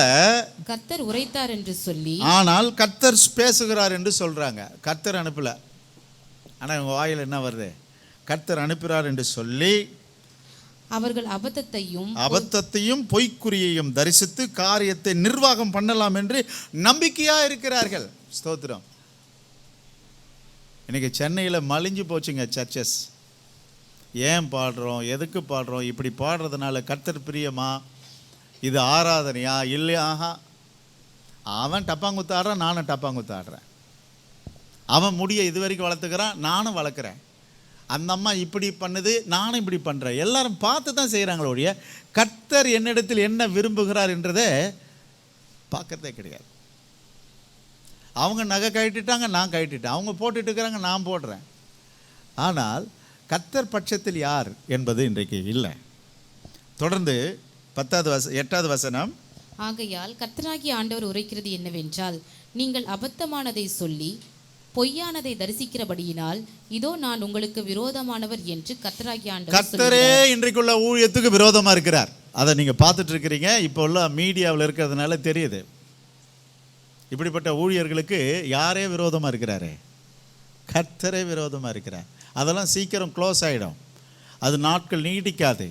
கர்த்தர் உரைத்தார் என்று சொல்லி, ஆனால் கர்த்தர் பேசுகிறார் என்று சொல்றாங்க. கர்த்தர் அனுப்பல, ஆனால் உங்க வாயில் என்ன வருது? கர்த்தர் அனுப்புகிறார் என்று சொல்லி அவர்கள் அபத்தத்தையும் பொய்க்குறியையும் தரிசித்து காரியத்தை நிர்வாகம் பண்ணலாம் என்று நம்பிக்கையா இருக்கிறார்கள். ஸ்தோத்திரம். இன்னைக்கு சென்னையில் மலிஞ்சு போச்சுங்க சர்ச்சஸ். ஏன் பாடுறோம், எதுக்கு பாடுறோம்? இப்படி பாடுறதுனால கர்த்தர் பிரியமா? இது ஆராதனையா? இல்லையா? அவன் டப்பாங்குத்து ஆடுறான், நானும் டப்பாங்குத்து ஆடுறேன். அவன் முடிய இது வரைக்கும் வளர்த்துக்கிறான், நானும் வளர்க்குறேன். அந்த அம்மா இப்படி பண்ணுது, நானும் இப்படி பண்ணுறேன். எல்லாரும் பார்த்து தான் செய்கிறாங்களோடைய கர்த்தர் என்னிடத்தில் என்ன விரும்புகிறார் என்றதை பார்க்கறதே கிடையாது. அவங்க நகை கழட்டிட்டாங்க, நான் கழட்டிட்டேன். அவங்க போட்டுட்டு இருக்கிறாங்க, நான் போடுறேன். ஆனால் கர்த்தர் பட்சத்தில் யார் என்பது இன்றைக்கு இல்லை. தொடர்ந்து 8வது வசனம். ஆகையால் கர்த்தராகிய ஆண்டவர் உரைக்கிறது என்னவென்றால், நீங்கள் அபத்தமானதை சொல்லி பொய்யானதை தரிசிக்கிறபடியினால் இதோ நான் உங்களுக்கு விரோதமானவர் என்று கர்த்தராகிய ஆண்டவர் கர்த்தரே இன்றைக்குள்ள ஊழியத்துக்கு விரோதமா இருக்கிறார். அதை நீங்க பார்த்துட்டு இருக்கிறீங்க. இப்போ உள்ள மீடியாவில் இருக்கிறதுனால தெரியுது. இப்படிப்பட்ட ஊழியர்களுக்கு யாரே விரோதமா இருக்கிறாரு? கர்த்தரே விரோதமா இருக்கிறார். அதெல்லாம் சீக்கிரம் க்ளோஸ் ஆகிடும். அது நாட்கள் நீடிக்காது.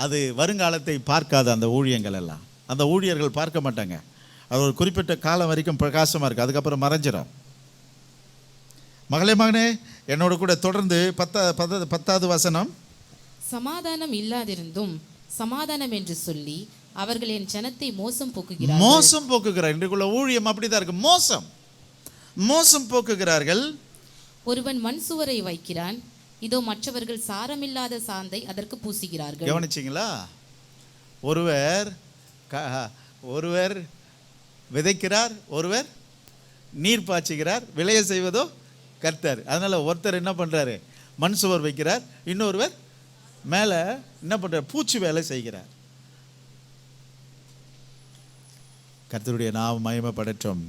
அது வருங்காலத்தை பார்க்காது. அந்த ஊழியங்கள் எல்லாம் அந்த ஊழியர்கள் பார்க்க மாட்டாங்க. அது ஒரு குறிப்பிட்ட காலம் வரைக்கும் பிரகாசமாக இருக்குது, அதுக்கப்புறம் மறைஞ்சிடும். மகளே, மகனே, என்னோட கூட தொடர்ந்து 10வது வசனம். சமாதானம் இல்லாதிருந்தும் சமாதானம் என்று சொல்லி அவர்கள் என் ஜனத்தை மோசம் போக்குகிறார். இன்றைக்குள்ள ஊழியம் அப்படிதான் இருக்கு. மோசம் போக்குகிறார்கள். ஒருவன் மண் சுவரை வைக்கிறான், இதோ மற்றவர்கள் சாரமில்லாத சாந்தை அதற்கு பூசுகிறார்கள். கவனிச்சிங்களா? ஒருவர் விதைக்கிறார், ஒருவர் நீர் பாய்ச்சுகிறார், விளைய செய்வதோ கர்த்தர். அதனால ஒருத்தர் என்ன பண்றாரு, மண் சுவர் வைக்கிறார், இன்னொருவர் மேல என்ன பண்றார், பூச்சி வேலை செய்கிறார். கர்த்தருடைய நாமம் மகிமைப்படட்டும்.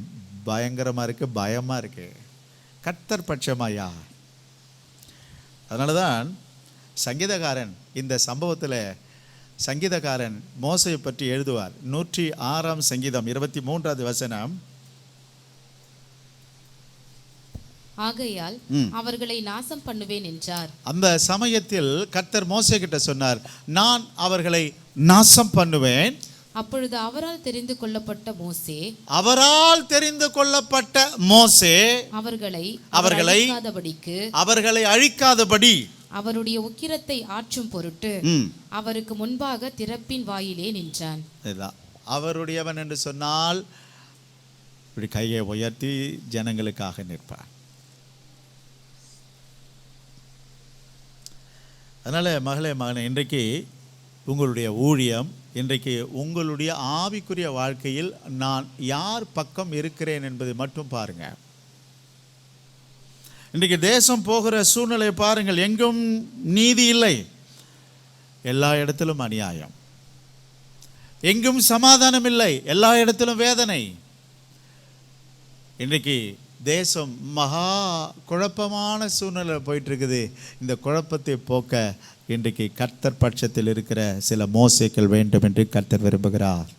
பயங்கரமா இருக்கு, பயமா இருக்கு. கர்த்தர் பட்சமாயா? அதனாலதான் சங்கீதக்காரன் இந்த சம்பவத்தில் சங்கீதக்காரன் மோசையை பற்றி எழுதுவார். 106ஆம் சங்கீதம் 23வது வசனம். ஆகையால் அவர்களை நாசம் பண்ணுவேன் என்றார். அந்த சமயத்தில் கர்த்தர் மோசே கிட்ட சொன்னார், நான் அவர்களை நாசம் பண்ணுவேன். அப்பொழுது அவரால் தெரிந்து கொள்ளப்பட்ட மோசே அவர்களை அழிக்காதபடி அவருடைய உக்கிரத்தை ஆற்றும் பொருட்டு அவருக்கு முன்பாக திறப்பின் வாயிலே நின்றான். அவருடையவன் என்று சொன்னால் இப்படி கையை உயர்த்தி ஜனங்களுக்காக நிற்பார். அதனால மகனே, இன்றைக்கு உங்களுடைய ஊழியம், இன்றைக்கு உங்களுடைய ஆவிக்குரிய வாழ்க்கையில் நான் யார் பக்கம் இருக்கிறேன் என்பதை மட்டும் பாருங்க. இன்றைக்கு தேசம் போகிற சூழ்நிலை பாருங்கள். எங்கும் நீதி இல்லை, எல்லா இடத்திலும் அநியாயம். எங்கும் சமாதானம் இல்லை, எல்லா இடத்திலும் வேதனை. இன்றைக்கு தேசம் மகா குழப்பமான சூழ்நிலை போயிட்டு இருக்குது. இந்த குழப்பத்தை போக்க இன்றைக்கு கர்த்தர் பட்சத்தில் இருக்கிற சில மோசேக்கள் வேண்டும் என்று கர்த்தர் விரும்புகிறார்.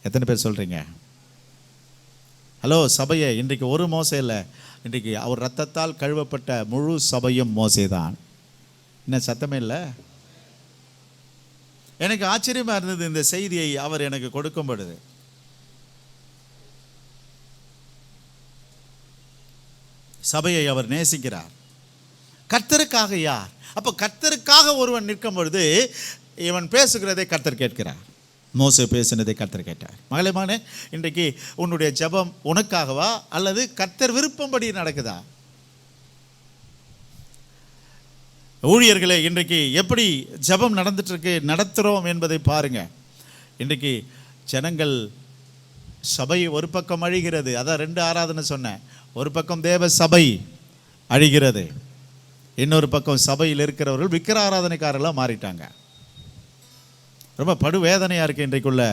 எத்தனை பேர் சொல்றீங்க? ஹலோ சபையை, இன்றைக்கு ஒரு மோசே இல்லை, இன்றைக்கு அவர் ரத்தத்தால் கழுவப்பட்ட முழு சபையும் மோசே தான். என்ன சத்தமே இல்லை? எனக்கு ஆச்சரியமா இருந்தது இந்த செய்தியை அவர் எனக்கு கொடுக்கும் பொழுது. சபையை அவர் நேசிக்கிறார். கர்த்தருக்காக யார்? அப்போ கர்த்தருக்காக ஒருவன் நிற்கும் பொழுது இவன் பேசுகிறதை கர்த்தர் கேட்கிறார். மோசே பேசினதை கர்த்தர் கேட்டார். மகளே, இன்றைக்கு உன்னுடைய ஜெபம் உனக்காகவா அல்லது கர்த்தர் விருப்பம்படி நடக்குதா? ஊழியர்களே, இன்றைக்கு எப்படி ஜெபம் நடந்துட்டு இருக்கு, நடத்துகிறோம் என்பதை பாருங்க. இன்றைக்கு ஜனங்கள் சபை ஒரு பக்கம் அழிகிறது. அதான் 2 ஆராதனை சொன்னேன். ஒரு பக்கம் தேவ சபை அழிகிறது, இன்னொரு பக்கம் சபையில் இருக்கிறவர்கள் விக்கிர ஆராதனைக்காரெல்லாம் மாறிட்டாங்க. ரொம்ப படுவேதனையா இருக்கு இன்றைக்குள்ள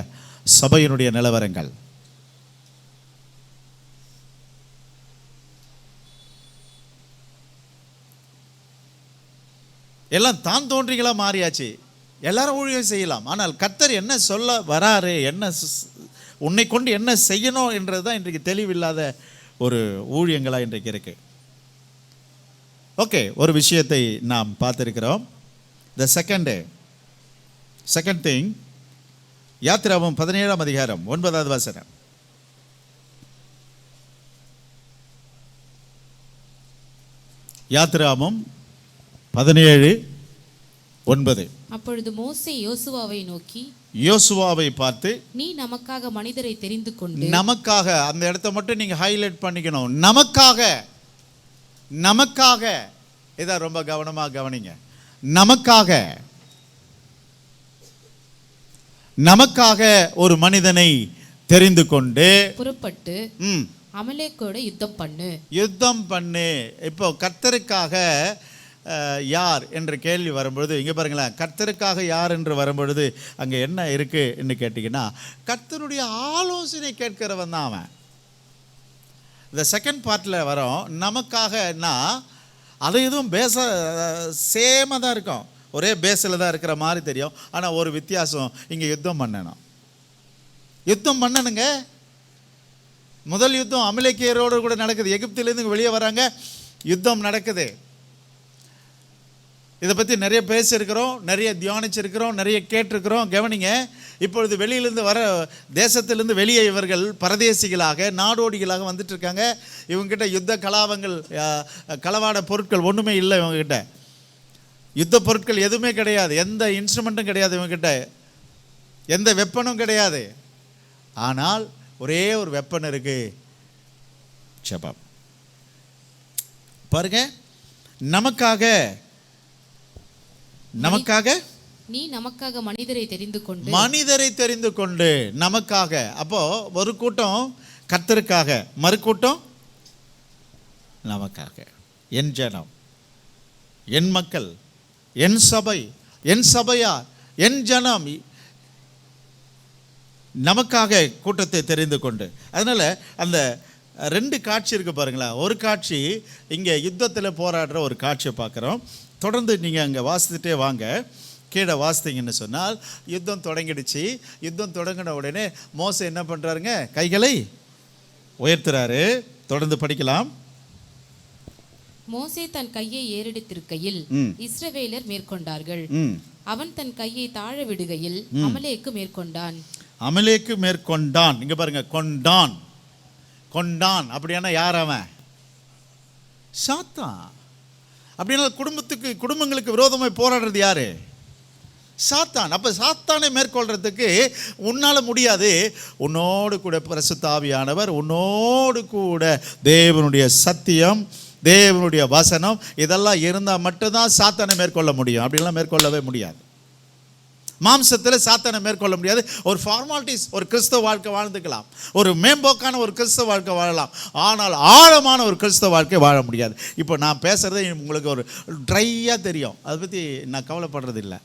சபையினுடைய நிலவரங்கள். எல்லாம் தான் தோன்றிகளா மாறியாச்சு. எல்லாரும் ஊழியம் செய்யலாம், ஆனால் கர்த்தர் என்ன சொல்ல வராரு, என்ன உன்னை கொண்டு என்ன செய்யணும் என்றதுதான் இன்றைக்கு தெளிவில்லாத ஒரு ஊழியங்களா இன்றைக்கு இருக்கு. ஓகே, ஒரு விஷயத்தை நாம் பார்த்திருக்கிறோம். த செகண்ட் திங், யாத்திராவும் 17ஆம் அதிகாரம் 9வது வசனம். யாத்திராவும் 17:9. அப்பொழுது மோசே யோசுவாவை நோக்கி, யோசுவாவை பார்த்து, நீ நமக்காக மனிதரை தெரிந்து கொண்டு, நமக்காக, அந்த இடத்தை மட்டும் நீங்க ஹைலைட் பண்ணிக்கணும். நமக்காக இதை ரொம்ப கவனமாக கவனிங்க. நமக்காக ஒரு மனிதனை தெரிந்து கொண்டு புறப்பட்டு அமலேக்கோட யுத்தம் பண்ணு. இப்போ கர்த்தருக்காக யார் என்ற கேள்வி வரும்பொழுது இங்கே பாருங்களேன், கர்த்தருக்காக யார் என்று வரும்பொழுது அங்கே என்ன இருக்கு என்று கேட்டிங்கன்னா, கர்த்தருடைய ஆலோசனை கேட்கிறவன் தான் அவன். இந்த செகண்ட் பார்ட்டில் வரோம். நமக்காகனா அது எதுவும் பேச சேமாக தான் இருக்கும், ஒரே பேஸில் தான் இருக்கிற மாதிரி தெரியும். ஆனால் ஒரு வித்தியாசம், இங்கே யுத்தம் பண்ணணுங்க. முதல் யுத்தம் அமலேக்கியரோடு கூட நடக்குது. எகிப்திலேருந்து வெளியே வராங்க, யுத்தம் நடக்குது. இதை பற்றி நிறைய பேசியிருக்கிறோம், நிறைய தியானிச்சிருக்கிறோம், நிறைய கேட்டிருக்கிறோம். கவனிங்க, இப்பொழுது வெளியிலேருந்து வர தேசத்திலிருந்து வெளியே இவர்கள் பரதேசிகளாக நாடோடிகளாக வந்துட்டு இருக்காங்க. இவங்ககிட்ட யுத்த களவாட பொருட்கள் ஒன்றுமே இல்லை. இவங்ககிட்ட யுத்த பொருட்கள் எதுவுமே கிடையாது, எந்த இன்ஸ்ட்ருமெண்ட்டும் கிடையாது, இவங்ககிட்ட எந்த வெப்பனும் கிடையாது. ஆனால் ஒரே ஒரு வெப்பன் இருக்கு, ஜெபம். பாருங்க, நமக்காக நீ நமக்காக மனிதரை தெரிந்து கொண்டு நமக்காக. அப்போ ஒரு கூட்டம் கர்த்தருக்காக, மறு கூட்டம் நமக்காக. என் ஜனம், என் மக்கள், என் சபை, என் சபையார், என் ஜனம் நமக்காக கூட்டத்தை தெரிந்து கொண்டு. அதனால அந்த ரெண்டு காட்சி இருக்கு பாருங்களேன். ஒரு காட்சி இங்கே யுத்தத்தில் போராடுற ஒரு காட்சியை பார்க்குறோம். தொடர்ந்து நீங்கள் அங்கே வாசித்துட்டே வாங்க. கீழே வாசித்தீங்கன்னு சொன்னால் யுத்தம் தொடங்கிடுச்சு. யுத்தம் தொடங்கின உடனே மோசே என்ன பண்ணுறாருங்க? கைகளை உயர்த்துறாரு. தொடர்ந்து படிக்கலாம். மோசே தன் கையை ஏறெடுத்திருக்கையில் இஸ்ரவேலர் மேற்கொண்டார்கள். அவன் தன் கையை தாழ விடுகையில் அமலேக்கு மேற்கொண்டான். இங்க பாருங்க, கொண்டான் அப்படின்னா யார்? அவன் சாத்தான். அப்படின்னா குடும்பங்களுக்கு விரோதமாய் போராடுறது யாரு? சாத்தான். அப்ப சாத்தானை மேற்கொள்றதுக்கு உன்னால முடியாது. உன்னோடு கூட பரிசுத்த ஆவியானவர், உன்னோடு கூட தேவனுடைய சத்தியம், தேவனுடைய வசனம், இதெல்லாம் இருந்தால் மட்டும்தான் சாத்தானை மேற்கொள்ள முடியும். அப்படிலாம் மேற்கொள்ளவே முடியாது. மாம்சத்தில் சாத்தானை மேற்கொள்ள முடியாது. ஒரு ஃபார்மாலிட்டிஸ், ஒரு கிறிஸ்தவ வாழ்க்கை வாழ்ந்துக்கலாம், ஒரு மேம்போக்கான ஒரு கிறிஸ்தவ வாழ்க்கை வாழலாம், ஆனால் ஆழமான ஒரு கிறிஸ்தவ வாழ்க்கை வாழ முடியாது. இப்போ நான் பேசுகிறதே உங்களுக்கு ஒரு ட்ரையாக தெரியும், அதை பற்றி நான் கவலைப்படுறது இல்லை.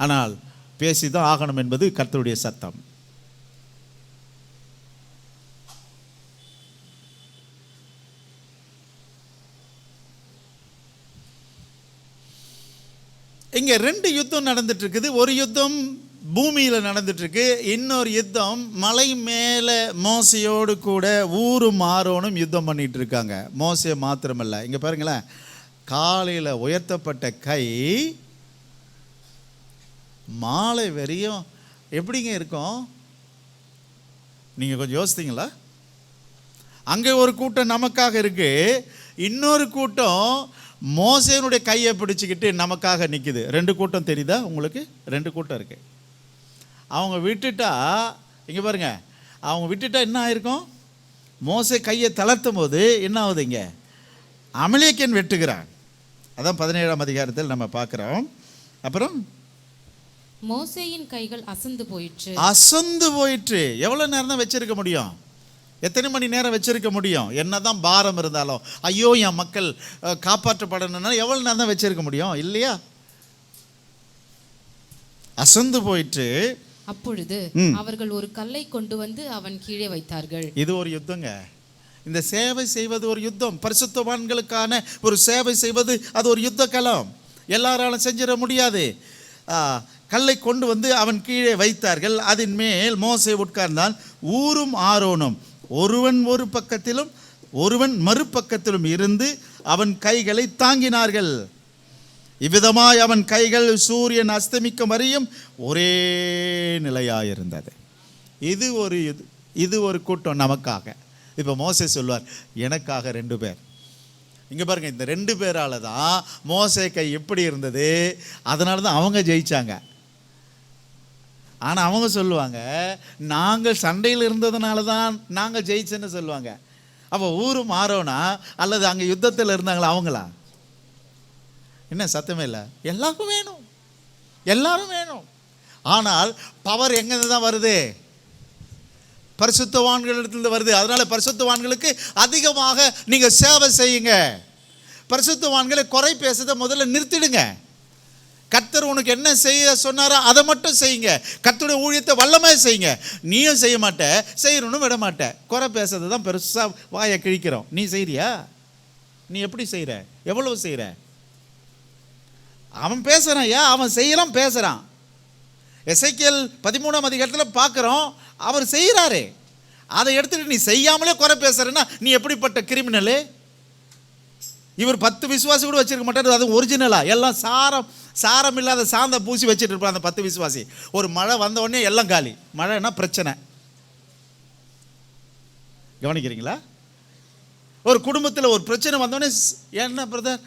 ஆனால் பேசி தான் ஆகணும் என்பது கர்த்தருடைய சத்தம். இங்கே ரெண்டு யுத்தம் நடந்துட்டு இருக்குது. ஒரு யுத்தம் பூமியில் நடந்துட்டு இருக்கு, இன்னொரு யுத்தம் மலை மேலே மோசையோடு கூட ஊரும் ஆரோனும் யுத்தம் பண்ணிட்டு இருக்காங்க. மோசையை மாத்திரமல்ல, இங்கே பாருங்களேன், காலையில் உயர்த்தப்பட்ட கை மாலை வரையும் எப்படிங்க இருக்கும்? நீங்கள் கொஞ்சம் யோசித்தீங்களா? அங்கே ஒரு கூட்டம் நமக்காக இருக்கு, இன்னொரு கூட்டம் மோசேனுடைய கையை பிடிச்சிக்கிட்டு நமக்காக நிற்குது. ரெண்டு கூட்டம் தெரியுதா உங்களுக்கு? ரெண்டு கூட்டம் இருக்கு. அவங்க விட்டுட்டா, இங்கே பாருங்க, அவங்க விட்டுட்டா என்ன ஆயிருக்கும்? மோசே கையை தளர்த்தும் போது என்ன ஆகுது? இங்கே அமலேக்கன் வெட்டுகிறான். அதான் 17ஆம் அதிகாரத்தில் நம்ம பார்க்குறோம். அப்புறம் மோசேயின் கைகள் அசந்து போயிற்று. எவ்வளோ நேரம் தான் வச்சிருக்க முடியும்? எத்தனை மணி நேரம் வச்சிருக்க முடியும்? என்னதான் பாரம் இருந்தாலும், ஐயோ என் மக்கள் காப்பாற்றப்படணும்னா எவ்வளோ நேரம் தான் வச்சிருக்க முடியும்? இல்லையா? அசந்து போயிட்டு அப்பொழுது அவர்கள் ஒரு கல்லை கொண்டு வந்து அவன் கீழே வைத்தார்கள். இது ஒரு யுத்தங்க. இந்த சேவை செய்வது ஒரு யுத்தம். பரிசுத்தவான்களுக்கான ஒரு சேவை செய்வது அது ஒரு யுத்த களம். எல்லாராலும் செஞ்சிட முடியாது. கல்லை கொண்டு வந்து அவன் கீழே வைத்தார்கள். அதன் மேல் மோசே உட்கார்ந்தான். ஊரும் ஆரோனும் ஒருவன் ஒரு பக்கத்திலும் ஒருவன் மறுபக்கத்திலும் இருந்து அவன் கைகளை தாங்கினார்கள். இவ்விதமாய் அவன் கைகள் சூரியன் அஸ்தமிக்கும் வரையும் ஒரே நிலையாயிருந்தது. இது ஒரு கூட்டம் நமக்காக. இப்போ மோசே சொல்வார், எனக்காக 2 பேர். இங்கே பாருங்க, இந்த 2 பேரால தான் மோசே கை எப்படி இருந்தது, அதனால தான் அவங்க ஜெயிச்சாங்க. ஆனால் அவங்க சொல்லுவாங்க, நாங்கள் சண்டையில் இருந்ததுனால தான் நாங்கள் ஜெயிச்சேன்னு சொல்லுவாங்க. அப்போ ஊரும் ஆரோனா அல்லது அங்கே யுத்தத்தில் இருந்தாங்களா அவங்களா? என்ன சத்தமே இல்லை? எல்லாரும் வேணும். ஆனால் பவர் எங்கேருந்து தான் வருது? பரிசுத்தவான்களிடத்திலிருந்து வருது. அதனால பரிசுத்தவான்களுக்கு அதிகமாக நீங்கள் சேவை செய்யுங்க. பரிசுத்தவான்களை குறை பேசுறதை முதல்ல நிறுத்திடுங்க. கர்த்தர் உனக்கு என்ன செய்ய சொன்னாரோ அதை மட்டும் செய்யுங்க. கர்த்தருடைய ஊழியத்தை வல்லமே செய்யுங்க. நீயும் செய்ய மாட்ட, செய்யணும்னு விட மாட்ட. குறை பேசுறது தான் பெருசாக வாயை கிழிக்கிறோம். நீ செய்கிறியா? நீ எப்படி செய்கிற? எவ்வளவு செய்கிற? அவன் பேசுகிறான், அவன் செய்யலாம் பேசுகிறான். எசேக்கியேல் 13ஆம் அதிகாரத்தில் பார்க்குறோம், அவர் செய்கிறாரு. அதை எடுத்துகிட்டு நீ செய்யாமலே குறை பேசுறேன்னா நீ எப்படிப்பட்ட கிரிமினலு? இவர் 10 விசுவாசி கூட வச்சிருக்க மாட்டார். அது ஒரிஜினலா எல்லாம் சாரம் இல்லாத சாந்த பூசி வச்சுட்டு இருப்பார் அந்த 10 விசுவாசி. ஒரு மழை வந்த உடனே எல்லாம் காலி. மழைன்னா பிரச்சனை. கவனிக்கிறீங்களா? ஒரு குடும்பத்தில் ஒரு பிரச்சனை வந்தோடனே, என்ன பிரதர்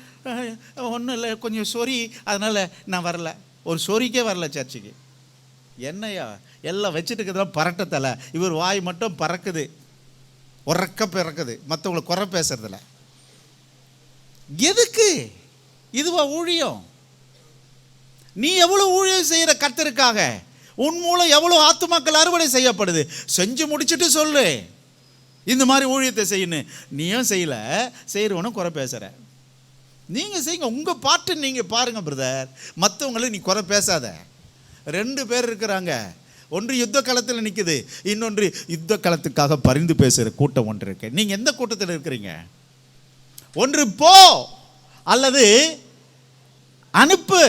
ஒன்றும் இல்லை, கொஞ்சம் சொறி, அதனால் நான் வரல. ஒரு சொரிக்கே வரல சர்ச்சுக்கு. என்னையா எல்லாம் வச்சுட்டு இருக்கிறதெல்லாம் பரட்டத்தலை. இவர் வாய் மட்டும் பறக்குது, உறக்க பிறக்குது, மற்றவங்களை குறை பேசுறதில்ல. எதுக்கு? இதுவா ஊழியம்? நீ எவ்வளவு ஊழியம் செய்யற கர்த்தருக்காக? உன் மூலம் எவ்வளவு ஆத்துமாக்கள் அறுவடை செய்யப்படுது? செஞ்சு முடிச்சுட்டு சொல்லு இந்த மாதிரி ஊழியத்தை செய்யணும். நீயும் செய்யல, செய்யறவனும் குறை பேசுற. நீங்க செய்யுங்க, உங்க பாட்டு நீங்க பாருங்க பிரதர். மற்றவங்களை நீ குறை பேசாத. 2 பேர் இருக்கிறாங்க, ஒன்று யுத்த களத்தில் நிற்குது, இன்னொன்று யுத்த களத்துக்காக பரிந்து பேசுகிற கூட்டம் ஒன்று இருக்கு. நீங்க எந்த கூட்டத்தில் இருக்கிறீங்க? ஒன்று போ அல்லது அனுப்பு.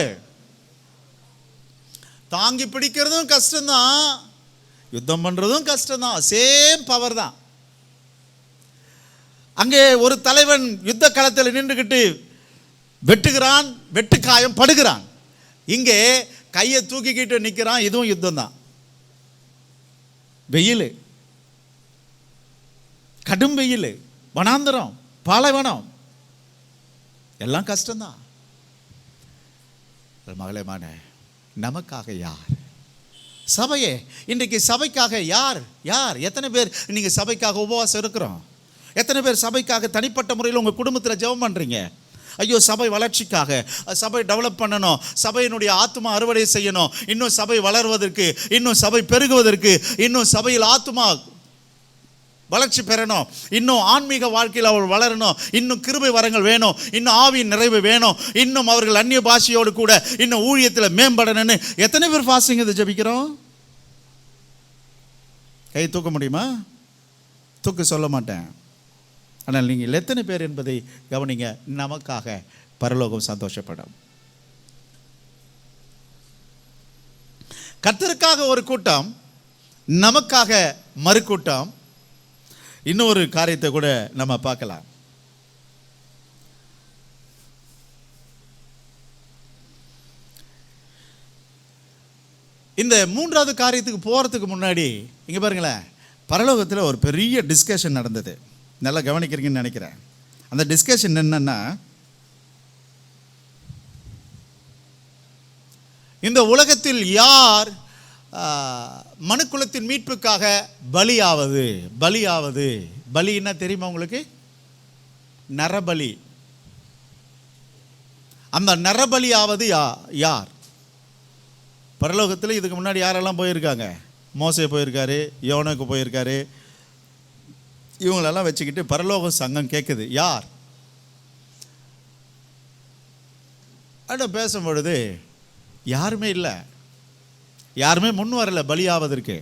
தாங்கி பிடிக்கிறதும் கஷ்டம்தான், யுத்தம் பண்றதும் கஷ்டம்தான். சேம் பவர் தான். அங்கே ஒரு தலைவன் யுத்த களத்தில் நின்றுகிட்டு வெட்டுகிறான், வெட்டுக்காயம் படுகிறான். இங்கே கையை தூக்கிக்கிட்டு நிற்கிறான். இதுவும் யுத்தம் தான். வெயில், கடும் வெயில், வனாந்தரம், பாலைவனம், எல்லாம் கஷ்டம்தான். மகளே மான, நமக்காக யார்? சபையே, இன்றைக்கு சபைக்காக யார்? எத்தனை பேர் நீங்க சபைக்காக உபவாசம் இருக்கிறோம்? எத்தனை பேர் சபைக்காக தனிப்பட்ட முறையில் உங்க குடும்பத்தில் ஜெபம் பண்றீங்க? ஐயோ, சபை வளர்ச்சிக்காக, சபை டெவலப் பண்ணணும், சபையினுடைய ஆத்துமா அறுவடை செய்யணும், இன்னும் சபை வளர்வதற்கு, இன்னும் சபை பெருகுவதற்கு, இன்னும் சபையில் ஆத்துமா வளர்ச்சி பெறணும், இன்னும் ஆன்மீக வாழ்க்கையில் அவள் வளரணும், இன்னும் கிருபை வரங்கள் வேணும், இன்னும் ஆவியின் நிறைவு வேணும், இன்னும் அவர்கள் அந்நிய பாஷையோடு கூட இன்னும் ஊழியத்தில் மேம்படணும்னு எத்தனை பேர் ஃபாஸ்டிங் இதை ஜெபிக்கிறோம்? கை தூக்க முடியுமா? தூக்க சொல்ல மாட்டேன். ஆனால் நீங்கள் எத்தனை பேர் என்பதை கவனிங்க. நமக்காக பரலோகம் சந்தோஷப்படும். கர்த்தருக்காக ஒரு கூட்டம், நமக்காக மறு கூட்டம். இன்னொரு காரியத்தை கூட நம்ம பார்க்கலாம். இந்த 3வது காரியத்துக்கு போகிறதுக்கு முன்னாடி இங்கே பாருங்களேன், பரலோகத்தில் ஒரு பெரிய டிஸ்கஷன் நடந்தது. நல்லா கவனிக்கிறீங்கன்னு நினைக்கிறேன். அந்த டிஸ்கஷன் என்னன்னா, இந்த உலகத்தில் யார் மனுக்குலத்தின் மீட்புக்காக பலியாவது? பலின்னா தெரியுமா உங்களுக்கு? நரபலி. அந்த நரபலியாவது யார்? பரலோகத்தில் இதுக்கு முன்னாடி யாரெல்லாம் போயிருக்காங்க? மோசே போயிருக்காரு, யோனாக்கு போயிருக்காரு. இவங்களெல்லாம் வச்சுக்கிட்டு பரலோக சங்கம் கேட்குது, யார் அட பேசும்பொழுது யாருமே இல்லை, யாருமே முன் வரல பலியாவதற்கு.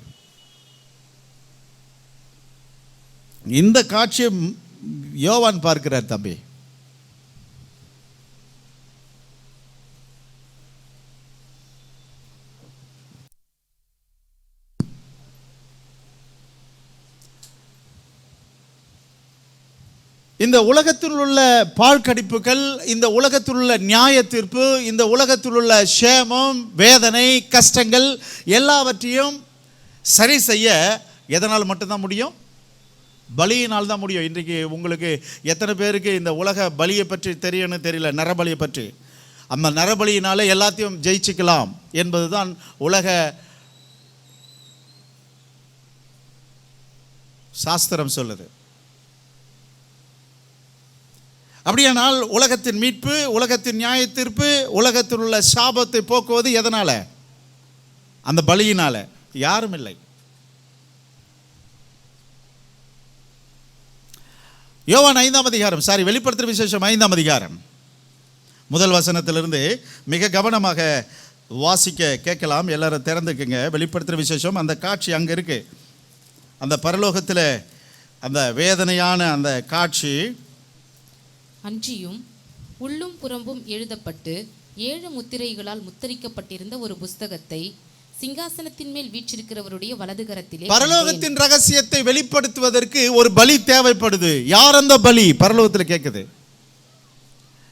இந்த காட்சியை யோவான் பார்க்கிறார். தம்பி, இந்த உலகத்தில் உள்ள பாழ்கடிப்புகள், இந்த உலகத்தில் உள்ள நியாய தீர்ப்பு, இந்த உலகத்தில் உள்ள சேமம், வேதனை, கஷ்டங்கள் எல்லாவற்றையும் சரி செய்ய எதனால் மட்டும்தான் முடியும்? பலியினால் தான் முடியும். இன்றைக்கு உங்களுக்கு எத்தனை பேருக்கு இந்த உலக பலியை பற்றி தெரியணும்னு தெரியல, நரபலியை பற்றி. அந்த நரபலியினால எல்லாத்தையும் ஜெயிச்சுக்கலாம் என்பதுதான் உலக சாஸ்திரம் சொல்லுது. அப்படியானால் உலகத்தின் மீட்பு, உலகத்தின் நியாய தீர்ப்பு, உலகத்தில் உள்ள சாபத்தை போக்குவது எதனால? அந்த பலியினால. யாரும் இல்லை. யோவான் 5ஆம் அதிகாரம், வெளிப்படுத்துகிற விசேஷம் 5ஆம் அதிகாரம் 1 வசனத்திலிருந்து மிக கவனமாக வாசிக்க கேட்கலாம். எல்லாரும் திறந்துக்குங்க. வெளிப்படுத்துகிற விசேஷம், அந்த காட்சி அங்கே இருக்கு. அந்த பரலோகத்தில் அந்த வேதனையான அந்த காட்சி. அன்றியும் உள்ளும் புறம்பும் எழுதப்பட்டு 7 முத்திரைகளால் முத்திரிக்கப்பட்டிருந்த ஒரு புஸ்தகத்தை சிங்காசனத்தின் மேல் வீற்றிருக்கிறவருடைய வலதுகரத்திலே. பரலோகத்தின் ரகசியத்தை வெளிப்படுத்துவதற்கு ஒரு பலி தேவைப்படுது. யார் அந்த பலி? பரலோகத்தில் கேட்குது.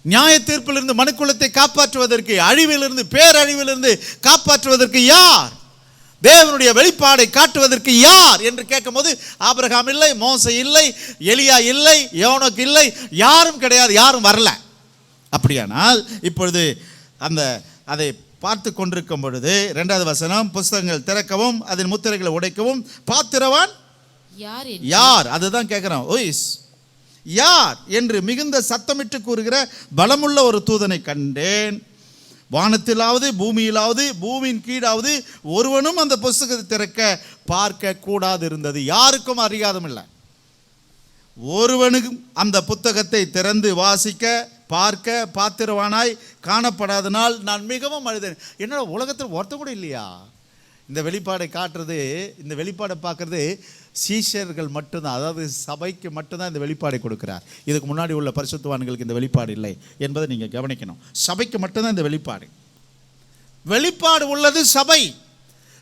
நியாய தீர்ப்பிலிருந்து மனுக்குலத்தை காப்பாற்றுவதற்கு, அழிவிலிருந்து, பேரழிவிலிருந்து காப்பாற்றுவதற்கு யார்? தேவனுடைய வெளிப்பாடை காட்டுவதற்கு யார் என்று கேட்கும்போது ஆபிரகாம் இல்லை, மோசே இல்லை, எலியா இல்லை, யோனாக்கு இல்லை, யாரும் கிடையாது, யாரும் வரல. அப்படியானால் இப்பொழுது அதை பார்த்து கொண்டிருக்கும் பொழுது 2வது வசனம், புஸ்தகங்கள் திறக்கவும் அதன் முத்திரைகளை உடைக்கவும் பாத்திரவான் யார்? அதுதான் கேட்கிறோம். யார் என்று மிகுந்த சத்தமிட்டு கூறுகிற பலமுள்ள ஒரு தூதனை கண்டேன். வானத்திலாவது பூமியிலாவது பூமியின் கீழாவது ஒருவனும் அந்த புஸ்தகத்தை திறக்க பார்க்க கூடாது இருந்தது. யாருக்கும் அதிகாரம் இல்லை. ஒருவனுக்கும் அந்த புத்தகத்தை திறந்து வாசிக்க பார்க்க பாத்திரவானாய் காணப்படாதனால் நான் மிகவும் அழுதேன். என்னோட உலகத்தில் ஒருத்த கூட இல்லையா இந்த வெளிப்பாடை காட்டுறது? இந்த வெளிப்பாடை பார்க்கறது சீஷர்கள் மட்டும்தான், அதாவது சபைக்கு மட்டும்தான் இந்த வெளிப்பாடை கொடுக்கிறார். இதுக்கு முன்னாடி உள்ள பரிசுத்தவான்களுக்கு இந்த வெளிப்பாடு இல்லை என்பதை நீங்கள் கவனிக்கணும். சபைக்கு மட்டும்தான் இந்த வெளிப்பாடு உள்ளது சபை.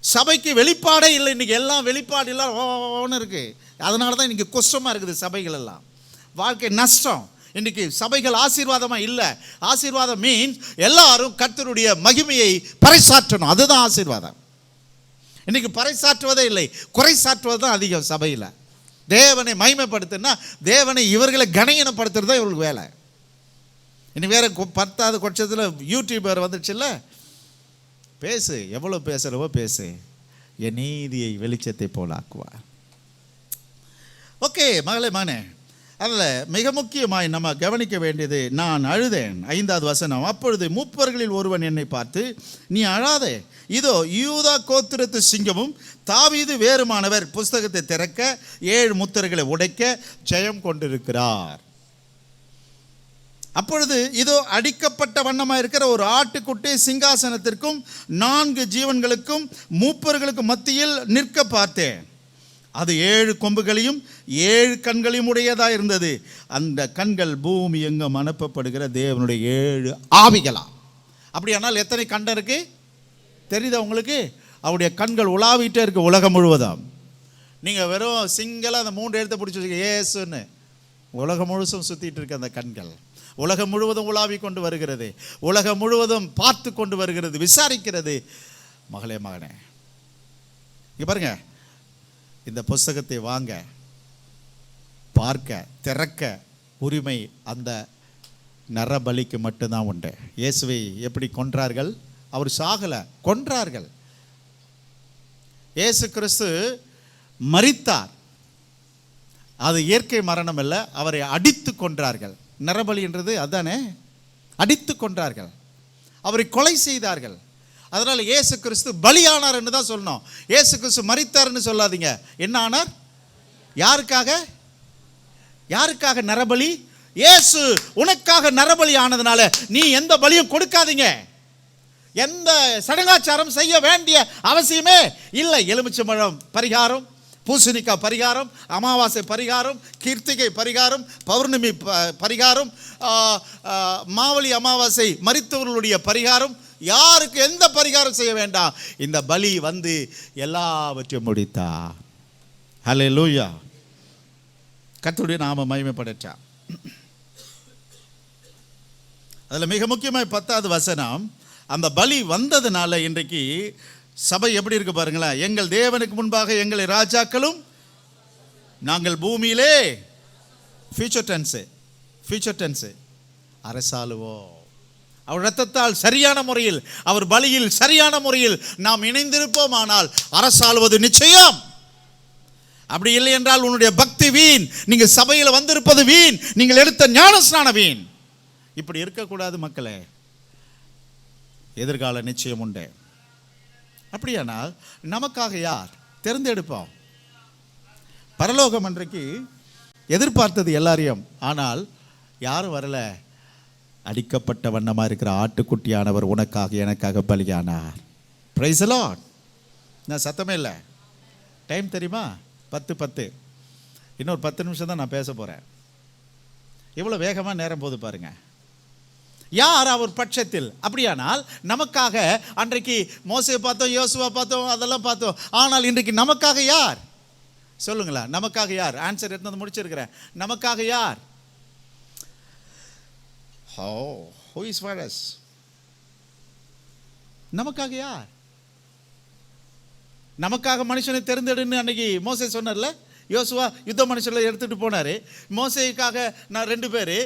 சபைக்கு வெளிப்பாடே இல்லை. இன்றைக்கி எல்லாம் வெளிப்பாடு இல்லாமல் இருக்குது. அதனால தான் இன்றைக்கி கஷ்டமாக இருக்குது சபைகள் எல்லாம். வாழ்க்கை நஷ்டம். இன்றைக்கி சபைகள் ஆசீர்வாதமாக இல்லை. ஆசீர்வாதம் மீன்ஸ் எல்லாரும் கர்த்தருடைய மகிமையை பறைசாற்றணும். அதுதான் ஆசீர்வாதம். இன்றைக்கி பறைசாற்றுவதே இல்லை, குறை சாற்றுவது தான் அதிகம் சபையில். தேவனை மகிமைப்படுத்துன்னா தேவனை இவர்களை கணயனப்படுத்துறது தான் இவங்களுக்கு வேலை. இன்னும் வேறு 10வது கொச்சத்தில் யூடியூபர் வந்துடுச்சுல்ல, பேசு, எவ்வளோ பேசுகிறவோ பேசு, என் நீதியை வெளிச்சத்தை போல் ஆக்குவார். ஓகே மகளே மகனே, அதில் மிக முக்கியமாய் நம்ம கவனிக்க வேண்டியது, நான் அழுதேன். 5வது வசனம். அப்பொழுது மூப்பர்களில் ஒருவன் என்னை பார்த்து, நீ அழாதே, இதோ யூதா கோத்திரத்து சிங்கமும் தாவீது வேறுமானவர் புஸ்தகத்தை திறக்க 7 முத்திரைகளை உடைக்க ஜெயம் கொண்டிருக்கிறார். அப்பொழுது இதோ அடிக்கப்பட்ட வண்ணமாக இருக்கிற ஒரு ஆட்டுக்குட்டி சிங்காசனத்திற்கும் 4 ஜீவன்களுக்கும் மூப்பர்களுக்கும் மத்தியில் நிற்க பார்த்தேன். அது 7 கொம்புகளையும் 7 கண்களையும் உடையதாக இருந்தது. அந்த கண்கள் பூமி எங்கும் அனுப்பப்படுகிற தேவனுடைய 7 ஆவிகளா. அப்படியானால் எத்தனை கண்டம் இருக்கு தெரியுதா உங்களுக்கு? அவருடைய கண்கள் உலாவிட்டே இருக்கு உலகம் முழுவதும். நீங்கள் வெறும் சிங்கலாக அந்த 3 எழுத்தை பிடிச்சி வச்சுக்க ஏசுன்னு உலகம் முழுசும் சுற்றிட்டு இருக்க அந்த கண்கள் உலகம் முழுவதும் உலாவி கொண்டு வருகிறது. உலகம் முழுவதும் பார்த்து கொண்டு வருகிறது, விசாரிக்கிறது. மகளே மகனே, இங்கே பாருங்க, இந்த புஸ்தகத்தை வாங்க, பார்க்க, திறக்க உரிமை அந்த நரபலிக்கு மட்டும்தான் உண்டு. இயேசுவை எப்படி கொன்றார்கள்? அவர் சாகலை, கொன்றார்கள். இயேசு கிறிஸ்து மரித்தார். அது இயற்கை மரணம் அல்ல, அவரை அடித்து கொன்றார்கள். நரபலி என்றது அதானே, அடித்து கொன்றார்கள், அவரை கொலை செய்தார்கள். அதனால் இயேசு கிறிஸ்து பலியானார் என்று தான் சொல்லணும். இயேசு கிறிஸ்து மரித்தார்னு சொல்லாதீங்க. என்ன ஆனார்? யாருக்காக? யாருக்காக நரபலி? இயேசு உனக்காக நரபலி ஆனதுனால நீ எந்த பலியும் கொடுக்காதீங்க. எந்த சடங்காச்சாரம் செய்ய வேண்டிய அவசியமே இல்லை. எலுமிச்சம்பழம் பரிகாரம், பூசணிக்காய் பரிகாரம், அமாவாசை பரிகாரம், கீர்த்திகை பரிகாரம், பௌர்ணமி பரிகாரம், மாவலி அமாவாசை மரித்தவர்களுடைய பரிகாரம், யாருக்கு எந்த பரிகாரம் செய்ய வேண்டாம். இந்த பலி வந்து எல்லாவற்றையும் முடித்தா. ஹல்லேலூயா. கர்த்தருடைய நாம மகிமைப்படட்டும். அதில் மிக முக்கியமாக 10வது வசனம், அந்த பலி வந்ததுனால இன்றைக்கு சபை எப்படி இருக்கு பாருங்களேன். எங்கள் தேவனுக்கு முன்பாக எங்களை ராஜாக்களும் நாங்கள் பூமியிலே ஃபியூச்சர் டென்ஸு அரசாளுவோம். அவர் இரத்தத்தால் சரியான முறையில், அவர் பலியில் சரியான முறையில் நாம் இணைந்திருப்போம். ஆனால் அரசாளுவது நிச்சயம். அப்படி இல்லை என்றால் உன்னுடைய பக்தி வீண், நீங்கள் சபையில் வந்திருப்பது வீண், நீங்கள் எடுத்த ஞானஸ்நான வீண். இப்படி இருக்கக்கூடாது மக்களே. எதிர்கால நிச்சயம் உண்டு. அப்படியானால் நமக்காக யார் தேர்ந்தெடுப்போம்? பரலோகம் அன்றைக்கு எதிர்பார்த்தது எல்லாரையும், ஆனால் யாரும் வரல. அடிக்கப்பட்ட வண்ணமாக இருக்கிற ஆட்டுக்குட்டியானவர் உனக்காக எனக்காக பலியானார். Praise the Lord. நான் சத்தமே இல்லை. டைம் தெரியுமா? 10:10. இன்னொரு 10 நிமிஷம் தான் நான் பேச போகிறேன். எவ்வளோ வேகமாக நேரம் போது பாருங்க. யார் அவர் பட்சத்தில்? அப்படியானால் நமக்காக அன்றைக்கு மோசே பார்த்தோம், யோசுவா பார்த்தோம், அதெல்லாம் பார்த்தோம். ஆனால் இன்றைக்கு நமக்காக யார் சொல்லுங்களா? நமக்காக யார்? ஆன்சர் எடுத்து முடிச்சிருக்கிறேன். நமக்காக யார்? Who is for us? நமக்காக யார்? நமக்காக மனுஷனை தெரிந்தெடுன்னு அன்னைக்கு மோசே சொன்னார்ல. யோசுவா யுத்த மனுஷர்களை எடுத்துட்டு போனாரு. மோசேக்காக நான் 2 பேர்,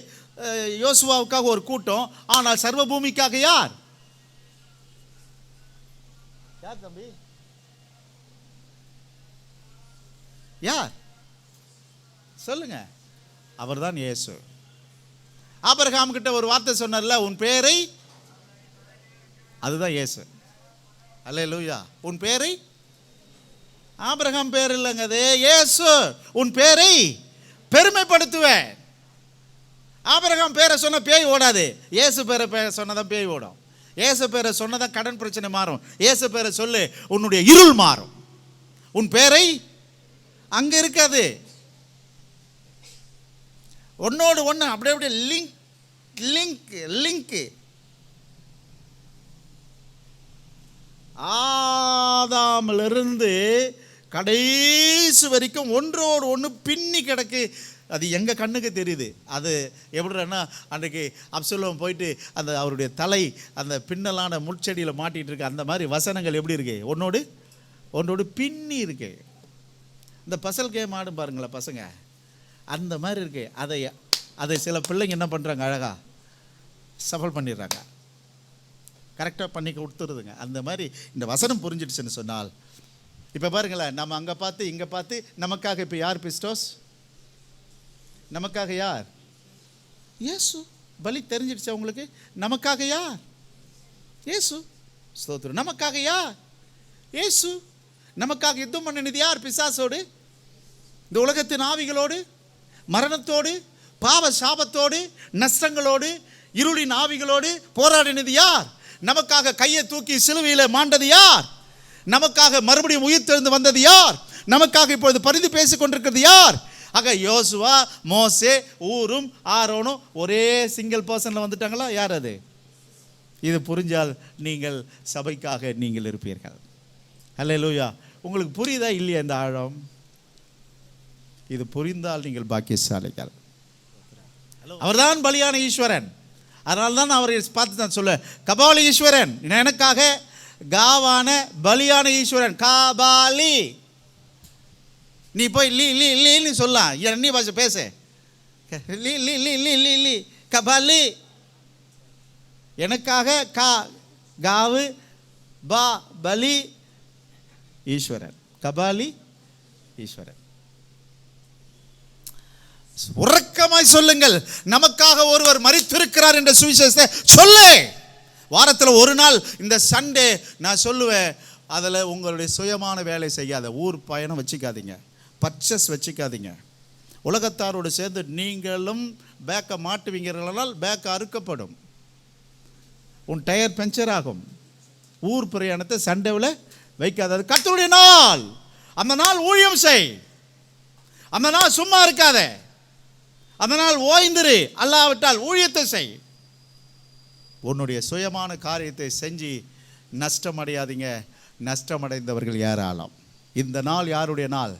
யோசுவாவுக்காக ஒரு கூட்டம். ஆனால் சர்வ பூமிக்காக யார்? யார் தம்பி? யார் சொல்லுங்க? அவர்தான் இயேசு. ஆபிரகாம் கிட்ட ஒரு வார்த்தை சொன்னார்ல, உன் பேரை, அதுதான் இயேசு. அல்லேலூயா. உன் பேரை, ஆபிரகாம் பேர் இல்லைங்க, அது இயேசு. உன் பேரை பெருமைப்படுத்துவேன். ஆபிரகாம் பேரை சொன்ன பேய் ஓடாது, இயேசு பேரை சொன்னதான் பேய் ஓடும். இயேசு பேரை சொன்னதான் கடன் பிரச்சனை மாறும். இயேசு பேரை சொல்லு, உன்னுடைய இருள் மாறும். உன் பேரை அங்க இருக்காது, ஒன்னோடு ஒன்று அப்படியே அப்படியே லிங்க் லிங்க் லிங்க். ஆதாமிலிருந்து கடைசி வரைக்கும் ஒன்றோடு ஒன்று பின்னி கிடக்கு. அது எங்கள் கண்ணுக்கு தெரியுது. அது எப்படின்னா, அன்றைக்கு அப்சலோம் போயிட்டு அந்த அவருடைய தலை அந்த பின்னலான முட்செடியில் மாட்டிகிட்டு இருக்கு. அந்த மாதிரி வசனங்கள் எப்படி இருக்கு, ஒன்றோடு ஒன்றோடு பின்னி இருக்கு. இந்த பசல் கேம் ஆடும் பாருங்களேன் பசங்க, அந்த மாதிரி இருக்கு. அதை சில பிள்ளைங்க என்ன பண்ணுறாங்க, அழகாக சஃபல் பண்ணிடுறாங்க, கரெக்டாக பண்ணி கொடுத்துருதுங்க. அந்த மாதிரி இந்த வசனம் புரிஞ்சிடுச்சுன்னு சொன்னால், இப்போ பாருங்களேன், நம்ம அங்கே பார்த்து இங்கே பார்த்து நமக்காக இப்போ யார் பிஸ்டோஸ், நமக்காக யார், இயேசு. பலி தெரிஞ்சிடுச்சு அவங்களுக்கு, நமக்காக யார், இயேசு. ஸ்தோத்திரம். நமக்காக யார், இயேசு. நமக்காக யுத்தம் பண்ணினது யார், பிசாசோடு, இந்த உலகத்தின் ஆவிகளோடு, மரணத்தோடு, பாவ சாபத்தோடு, நஷ்டங்களோடு, இருளின் ஆவிகளோடு போராடினது யார்? நமக்காக கையை தூக்கி சிலுவையில் மாண்டது யார்? நமக்காக மறுபடியும் உயிர் தெழுந்து வந்தது யார்? நமக்காக இப்பொழுது பரிந்து பேசிக் கொண்டிருக்கிறது யார்? ஆக யோசுவா, மோசே, ஊரும் ஆரோனும் ஒரே சிங்கிள் பர்சனில் வந்துட்டாங்களா? யார் அது? இது புரிஞ்சால் நீங்கள் சபைக்காக நீங்கள் இருப்பீர்கள். அல்லேலூயா. உங்களுக்கு புரியுதா இல்லையா இந்த ஆழம்? இது புரிந்தால் நீங்கள் பாக்கியசாலிகள். அவர்தான் பலியான ஈஸ்வரன். அதனால தான் அவரை பார்த்து தான் சொல்ல, கபாலி ஈஸ்வரன், எனக்காக காவான பலியான ஈஸ்வரன், காபாலி. நீ போய் லீ லீ லீன்னு சொல்லலாம், நீ பாஷை பேச, லீ லீ லீ லீ லீ லீ கபாலி. எனக்காக கா காவு பா பலி ஈஸ்வரன், கபாலி ஈஸ்வரன். உறக்கமாய் சொல்லுங்கள், நமக்காக ஒருவர் மரித்திருக்கிறார் என்ற சுவிசேஷத்தை சொல்லு. வாரத்தில் ஒரு நாள் இந்த சண்டே நான் சொல்லுவேன். அதில் உங்களுடைய சுயமான வேலை செய்யாத, ஊர் பயணம் வச்சுக்காதீங்க, பர்ச்சஸ் வச்சுக்காதீங்க. உலகத்தாரோடு சேர்ந்து நீங்களும் பேக்கை மாட்டுவீங்கிறனால் பேக் அறுக்கப்படும், உன் டயர் பஞ்சர் ஆகும். ஊர் பிரயாணத்தை சண்டேவில் வைக்காது. அது கர்த்தருடைய நாள். அந்த நாள் ஊழியம் செய், அந்த நாள் சும்மா இருக்காத, அந்த நாள் ஓய்ந்திரு, அல்லாவிட்டால் ஊழியத்தை செய். உன்னுடைய சுயமான காரியத்தை செஞ்சு நஷ்டம் அடையாதீங்க. நஷ்டமடைந்தவர்கள் ஏராளம். இந்த நாள் யாருடைய நாள்?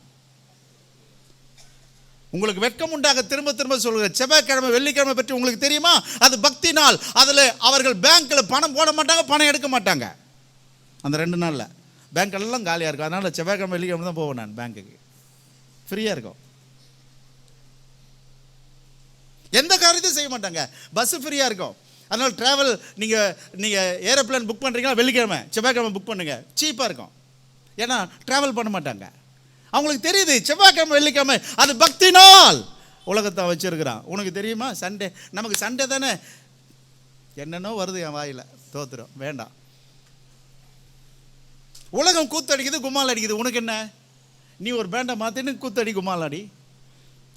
உங்களுக்கு வெட்கம் உண்டாக திரும்ப திரும்ப சொல்கிறேன், செவ்வாய்க்கிழமை வெள்ளிக்கிழமை பற்றி உங்களுக்கு தெரியுமா? அது பக்தி நாள். அதில் அவர்கள் பேங்க்கில் பணம் போட மாட்டாங்க, பணம் எடுக்க மாட்டாங்க. அந்த 2 நாளில் பேங்க்கெல்லாம் காலியாக இருக்கும். அதனால் செவ்வாய்க்கிழமை வெள்ளிக்கிழமை தான் போவேன் நான் பேங்க்குக்கு, ஃப்ரீயாக இருக்கும். எந்த காரியத்தையும் செய்ய மாட்டாங்க, பஸ்ஸு ஃப்ரீயாக இருக்கும். அதனால் ட்ராவல் நீங்கள் ஏரோப்ளேன் புக் பண்ணுறீங்களா, வெள்ளிக்கிழமை செவ்வாய்க்கிழமை புக் பண்ணுங்கள், சீப்பாக இருக்கும். ஏன்னா ட்ராவல் பண்ண மாட்டாங்க. அவங்களுக்கு தெரியுது செவ்வாய்க்கிழமை வெள்ளிக்கிழமை அது பக்தி நாள். உலகத்தை வச்சுருக்கிறான். உனக்கு தெரியுமா சண்டே? நமக்கு சண்டே தானே, என்னென்னோ வருது என் வாயில், தோத்துரும் வேண்டாம். உலகம் கூத்தடிக்குது, கும்மால் அடிக்குது, உனக்கு என்ன? நீ ஒரு பேண்டை மாற்றின்னு கூத்தடி, கும்மால் அடி,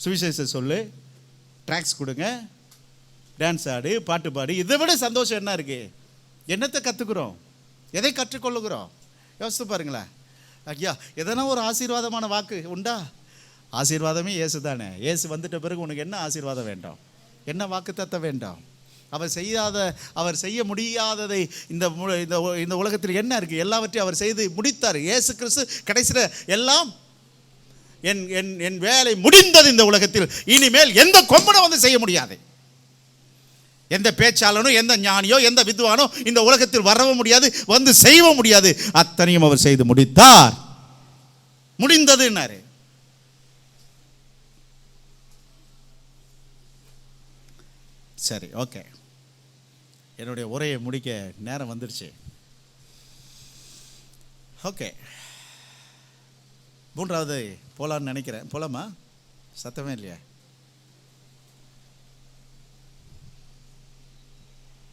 சுவிசேஷம் சொல்லு, ட்ராக்ஸ் கொடுங்க, டான்ஸ் ஆடு, பாட்டு பாடு. இதை விட சந்தோஷம் என்ன இருக்குது? என்னத்தை கற்றுக்குறோம், எதை கற்றுக்கொள்ளுகிறோம்? யோசித்து பாருங்களேன். ஐயா, எதனா ஒரு ஆசீர்வாதமான வாக்கு உண்டா? ஆசீர்வாதமே இயேசு தானே. இயேசு வந்துட்ட பிறகு உனக்கு என்ன ஆசீர்வாதம் வேண்டாம், என்ன வாக்கு தத்த வேண்டாம்? அவர் செய்ய முடியாததை இந்த உலகத்தில் என்ன இருக்குது? எல்லாவற்றையும் அவர் செய்து முடித்தார். இயேசு கிறிஸ்து கடைசியில் எல்லாம் என் வேலை முடிந்தது இந்த உலகத்தில், இனிமேல் எந்த கொம்பனும் வந்து செய்ய முடியாது. எந்த பேச்சாளனோ, எந்த ஞானியோ, எந்த வித்வானோ இந்த உலகத்தில் வரவும் முடியாது, வந்து செய்யவும் முடியாது. அத்தனையும் அவர் செய்து முடித்தார். முடிந்ததுன்னாரு. சரி, ஓகே, என்னுடைய உரையை முடிக்க நேரம் வந்துருச்சு. ஓகே, 3வது போலான்னு நினைக்கிறேன். போலாமா? சத்தமே இல்லையா?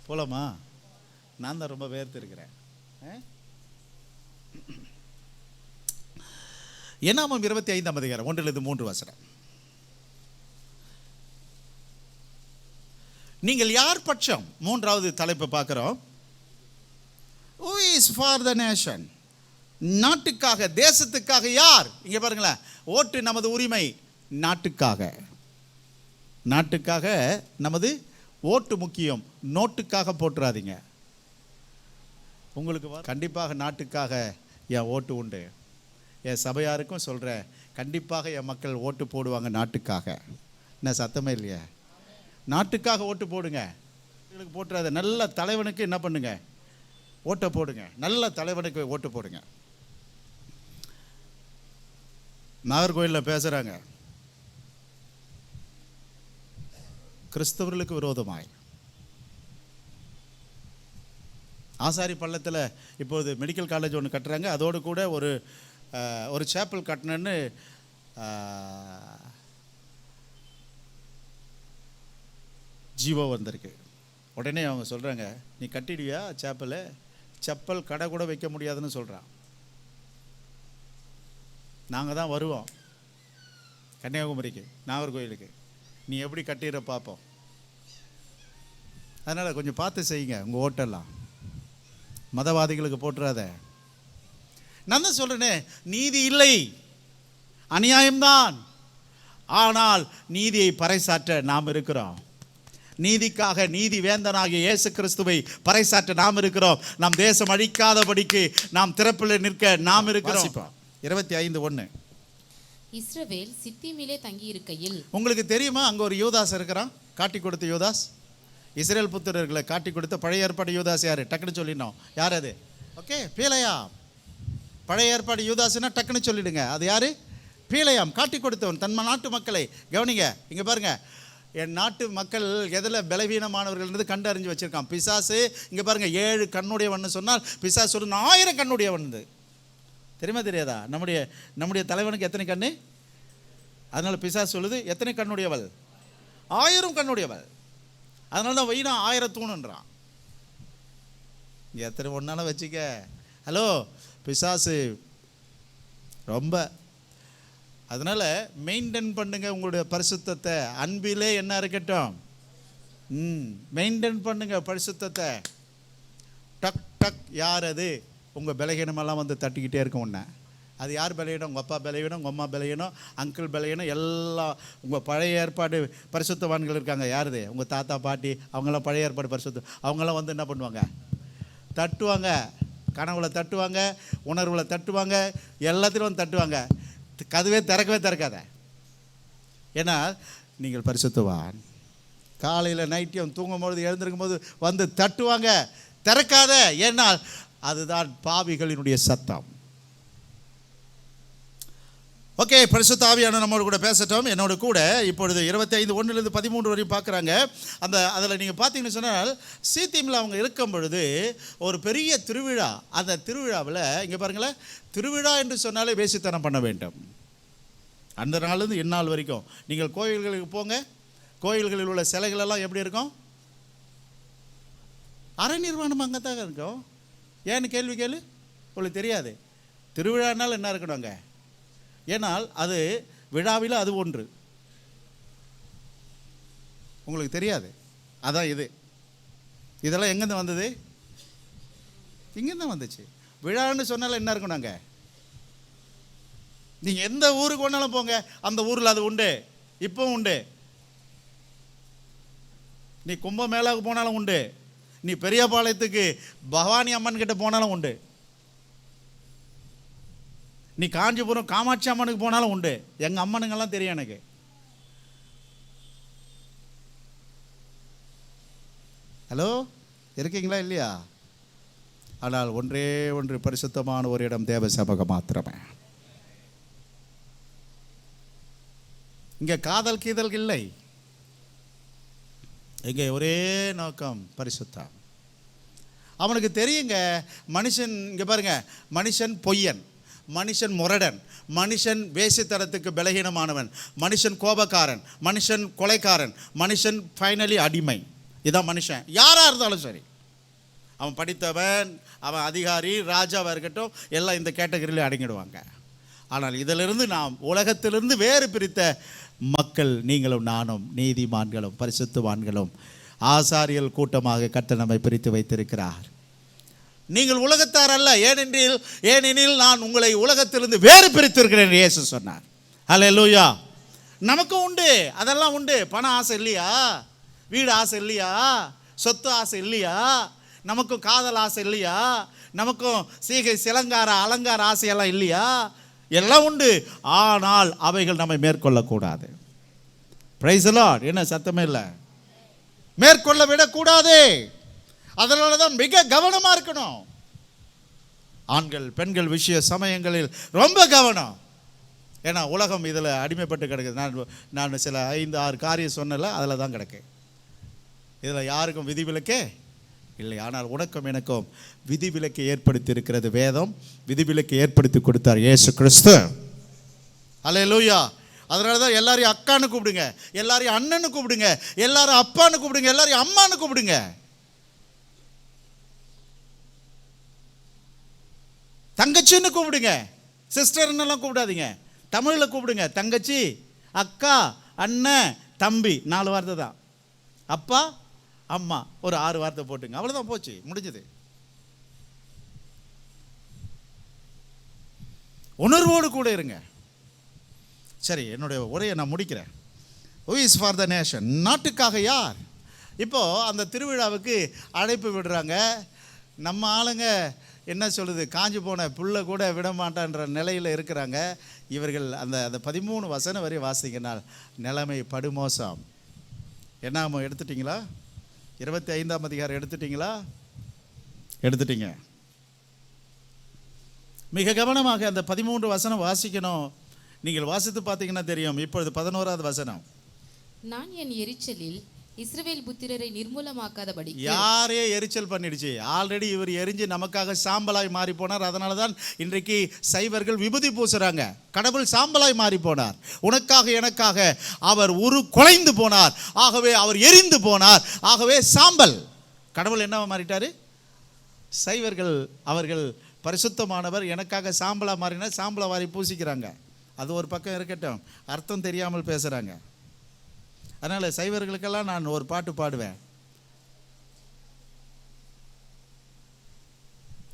போலாமா? நான் தான் ரொம்ப வேர்த்து இருக்கிறேன். என்னாமம் 25ஆம் அதிகாரம் 1-3 நீங்கள் யார் பட்சம்? 3வது தலைப்பை பார்க்கிறோம். Who is for the nation? நாட்டுக்காக, தேசத்துக்காக யார்? இங்க பாருங்களேன், ஓட்டு நமது உரிமை. நாட்டுக்காக, நாட்டுக்காக நமது ஓட்டு முக்கியம். நோட்டுக்காக போட்டுறாதீங்க. உங்களுக்கு கண்டிப்பாக நாட்டுக்காக என் ஓட்டு உண்டு. என் சபையாருக்கும் சொல்கிறேன், கண்டிப்பாக என் மக்கள் ஓட்டு போடுவாங்க நாட்டுக்காக. என்ன சத்தமே இல்லையா? நாட்டுக்காக ஓட்டு போடுங்க. போட்டுறாத. நல்ல தலைவனுக்கு என்ன பண்ணுங்க? ஓட்டை போடுங்க. நல்ல தலைவனுக்கு ஓட்டு போடுங்க. நாகர்கோயிலில் பேசுகிறாங்க, கிறிஸ்தவர்களுக்கு விரோதமாய். ஆசாரி பள்ளத்தில் இப்போது மெடிக்கல் காலேஜ் ஒன்று கட்டுறாங்க. அதோடு கூட ஒரு சேப்பல் கட்டணுன்னு ஜீவோ வந்திருக்கு. உடனே அவங்க சொல்கிறாங்க, நீ கட்டிடுவியா சேப்பல்? செப்பல் கடை கூட வைக்க முடியாதுன்னு சொல்கிறான். நாங்கள் தான் வருவோம் கன்னியாகுமரிக்கு, நாகர்கோயிலுக்கு. நீ எப்படி கட்டிடுற பார்ப்போம். அதனால் கொஞ்சம் பார்த்து செய்யுங்க உங்கள் ஓட்டெல்லாம். மதவாதிகளுக்கு போட்டுறாத. நான் தான் சொல்கிறேனே, நீதி இல்லை, அநியாயம்தான். ஆனால் நீதியை பறைசாற்ற நாம் இருக்கிறோம். நீதிக்காக நீதி வேந்தனாகிய இயேசு கிறிஸ்துவை பறைசாற்ற நாம் இருக்கிறோம். நம் தேசம் அழிக்காதபடிக்கு நாம் திறப்பில் நிற்க நாம் இருக்கிறோம். 25:1 இஸ்ரவேல் சித்தீமிலே தங்கி இருக்கையில். உங்களுக்கு தெரியுமா, அங்கே ஒரு யூதாஸ் இருக்கிறான், காட்டி கொடுத்த யூதாஸ். இஸ்ரேல் புத்திரர்களை காட்டி கொடுத்த பழைய ஏற்பாடு யூதாஸ் யார்? டக்குன்னு சொல்லிடணும். யார் அது? ஓகே, பீலையாம். பழைய ஏற்பாடு யூதாஸ்னா டக்குன்னு சொல்லிடுங்க. அது யார்? பீலையாம். காட்டி கொடுத்தவன் தன் நாட்டு மக்களை. கவனிங்க, இங்கே பாருங்க, என் நாட்டு மக்கள் எதில் பலவீனமானவர்கள் கண்டு அறிஞ்சு வச்சிருக்கான் பிசாசு. இங்கே பாருங்க, 7 கண்ணுடையவன் சொன்னால் பிசாசு சொல்லு 1000 கண்ணுடையவன். தெரியுமா தெரியாதா? நம்முடைய தலைவனுக்கு எத்தனை கண்ணு? அதனால பிசாசு சொல்லுது எத்தனை கண்ணுடையவள்? 1000 கண்ணுடையவள். அதனால தான் வைனா 1000 தூணுன்றான். எத்தனை ஒன்னாலும் வச்சுக்க. ஹலோ, பிசாசு ரொம்ப. அதனால மெயின்டைன் பண்ணுங்க உங்களுடைய பரிசுத்தத்தை. அன்பிலே என்ன இருக்கட்டும், மெயின்டைன் பண்ணுங்க பரிசுத்தத்தை. டக் டக். யார் அது? உங்கள் பலகீனமெல்லாம் வந்து தட்டிக்கிட்டே இருக்கும் உன்னை. அது யார் பலகீனம்? உங்கள் அப்பா பலகீனம், உங்கள் அம்மா பலகீனம், அங்கிள் பலகீனம், எல்லாம். உங்கள் பழைய ஏற்பாடு பரிசுத்தவான்கள் இருக்காங்க. யாருது? உங்கள் தாத்தா பாட்டி, அவங்களாம் பழைய ஏற்பாடு பரிசுத்தம். அவங்களாம் வந்து என்ன பண்ணுவாங்க? தட்டுவாங்க. கனவுல தட்டுவாங்க, உணர்வில் தட்டுவாங்க, எல்லாத்திலும் வந்து தட்டுவாங்க. கதவே திறக்காத. ஏன்னா நீங்கள் பரிசுத்தவான். காலையில் நைட்டியும் தூங்கும்போது எழுந்திருக்கும் போது வந்து தட்டுவாங்க. திறக்காத. ஏன்னா அதுதான் பாவிகளினுடைய சத்தம். ஓகே, பரிசுத்த ஆவியானவர் நம்மோடு கூட பேசட்டும். என்னோட கூட இப்பொழுது 25:1-13 வரையும் பார்க்குறாங்க. அதில் நீங்கள் பார்த்தீங்கன்னு சொன்னால், சீத்தீமில் அவங்க இருக்கும் பொழுது ஒரு பெரிய திருவிழா. அந்த திருவிழாவில் இங்கே பாருங்களேன், திருவிழா என்று சொன்னாலே வேசித்தனம் பண்ண வேண்டும். அந்த நாள்லேருந்து இந்நாள் வரைக்கும் நீங்கள் கோயில்களுக்கு போங்க, கோயில்களில் உள்ள சிலைகளெல்லாம் எப்படி இருக்கும்? அரை நிர்வாணம் அங்கே தான் இருக்கும். ஏன்னு கேள்வி கேளு, உங்களுக்கு தெரியாது. திருவிழானால் என்ன இருக்கணும் அங்கே? ஏனால் அது விழாவில் அது ஒன்று, உங்களுக்கு தெரியாது. அதான் இதெல்லாம் எங்கேருந்து வந்தது? இங்கேருந்து வந்துச்சு. விழான்னு சொன்னாலும் என்ன இருக்கணும் அங்கே? நீங்கள் எந்த ஊருக்கு வேணாலும் போங்க, அந்த ஊரில் அது உண்டு, இப்போவும் உண்டு. நீ கும்பமேளாவுக்கு போனாலும் உண்டு, நீ பெரியபாளையத்துக்கு பவானி அம்மன் கிட்ட போனாலும் உண்டு, நீ காஞ்சிபுரம் காமாட்சி அம்மனுக்கு போனாலும் உண்டு. எங்கள் அம்மனுங்கெல்லாம் தெரியும் எனக்கு. ஹலோ, இருக்கீங்களா இல்லையா? ஆனால் ஒன்றே ஒன்று பரிசுத்தமான ஒரு இடம் தேவ சபகம் மாத்திரமே. இங்கே காதல் கீதல் இல்லை. இங்கே ஒரே நோக்கம் பரிசுத்தம். அவனுக்கு தெரியுங்க, மனுஷன் இங்கே பாருங்க, மனுஷன் பொய்யன், மனுஷன் முரடன், மனுஷன் வேசித்தனத்துக்கு பலகீனமானவன், மனுஷன் கோபக்காரன், மனுஷன் கொலைக்காரன், மனுஷன் ஃபைனலி அடிமை. இதான் மனுஷன், யாராக இருந்தாலும் சரி. அவன் படித்தவன், அவன் அதிகாரி, ராஜாவாக இருக்கட்டும், எல்லாம் இந்த கேட்டகரியில் அடங்கிடுவாங்க. ஆனால் இதிலிருந்து நாம் உலகத்திலிருந்து வேறு பிரித்த மக்கள் நீங்களும் நானும், நீதிமான்களும் பரிசுத்தவான்களும் ஆசாரியர்கள் கூட்டமாக கர்த்தர் நம்மை பிரித்து வைத்திருக்கிறார். நீங்கள் உலகத்தார் அல்ல, ஏனெனில் நான் உங்களை உலகத்திலிருந்து வேறு பிரித்திருக்கிறேன் இயேசு சொன்னார். ஹல்லேலூயா. நமக்கும் உண்டு, அதெல்லாம் உண்டு. பண ஆசை இல்லையா? வீடு ஆசை இல்லையா? சொத்து ஆசை இல்லையா? நமக்கும் காதல் ஆசை இல்லையா? நமக்கும் சீகை சிலங்கார அலங்கார ஆசையெல்லாம் இல்லையா? எல்லாம் உண்டு. ஆனால் அவைகள் நம்மை மேற்கொள்ளக்கூடாது. Praise the Lord. என்ன சத்தமே இல்லை? மேற்கொள்ள விடக்கூடாது. அதனால தான் மிக கவனமாக இருக்கணும். ஆண்கள் பெண்கள் விஷய சமயங்களில் ரொம்ப கவனம். ஏன்னா உலகம் இதில் அடிமைப்பட்டு கிடக்குது. நான் சில 5-6 காரியம் சொன்னல, அதில் தான் கிடக்கு. இதில் யாருக்கும் விதிவிலக்கே இல்லை. ஆனால் உனக்கும் எனக்கும் விதிவிலக்கை ஏற்படுத்தி இருக்கிறது வேதம். விதிவிலக்கை ஏற்படுத்தி கொடுத்தார் இயேசு கிறிஸ்து. ஹல்லேலூயா. அதனால தான் எல்லாரையும் அக்கான்னு கூப்பிடுங்க, எல்லாரையும் அண்ணன்னு கூப்பிடுங்க, எல்லாரும் அப்பான்னு கூப்பிடுங்க, எல்லாரையும் அம்மான்னு கூப்பிடுங்க. தங்கச்சின்னு கூப்பிடுங்க, சிஸ்டர்ன்னெல்லாம் கூப்பிடாதீங்க. தமிழில் கூப்பிடுங்க. தங்கச்சி, அக்கா, அண்ணன், தம்பி, 4 வார்த்தை தான். அப்பா, அம்மா ஒரு 6 வார்த்தை போட்டுங்க. அவ்வளோதான், போச்சு, முடிஞ்சது. உணர்வோடு கூட இருங்க. சரி, என்னுடைய உரையை நான் முடிக்கிறேன். Who is for the nation? நாட்டுக்காக யார்? இப்போது அந்த திருவிழாவுக்கு அழைப்பு விடுறாங்க. நம்ம ஆளுங்க என்ன சொல்லுது, காஞ்சி போன புல்லை கூட விட மாட்டான்ற நிலையில் இருக்கிறாங்க. இவர்கள் அந்த 13 வசனம் வரை வாசிக்கினால் நிலைமை படுமோசம். என்ன எடுத்துட்டிங்களா? 25ஆம் அதிகாரம் எடுத்துட்டிங்களா? எடுத்துட்டீங்க. மிக கவனமாக அந்த 13 வசனம் வாசிக்கணும். நீங்கள் வாசித்து பார்த்தீங்கன்னா தெரியும். இப்பொழுது 11வது வசனம். நான் என் எரிச்சலில் இஸ்ரவேல் புத்திரரை நிர்மூலமாக்காதபடி. யாரே எரிச்சல் பண்ணிடுச்சு. ஆல்ரெடி இவர் எரிஞ்சு நமக்காக சாம்பலாய் மாறி போனார். அதனால தான் இன்றைக்கு சைவர்கள் விபூதி பூசுறாங்க. கடவுள் சாம்பலாய் மாறி போனார். உனக்காக எனக்காக அவர் குலைந்து போனார். ஆகவே அவர் எரிந்து போனார். ஆகவே சாம்பல். கடவுள் என்னவா மாறிட்டாரு? சைவர்கள் அவர்கள் பரிசுத்தமானவர், எனக்காக சாம்பலா மாறினார். சாம்பலை வாரி பூசிக்கிறாங்க. அது ஒரு பக்கம் இருக்கட்டும், அர்த்தம் தெரியாமல் பேசுகிறாங்க. அதனால் சைவர்களுக்கெல்லாம் நான் ஒரு பாட்டு பாடுவேன்.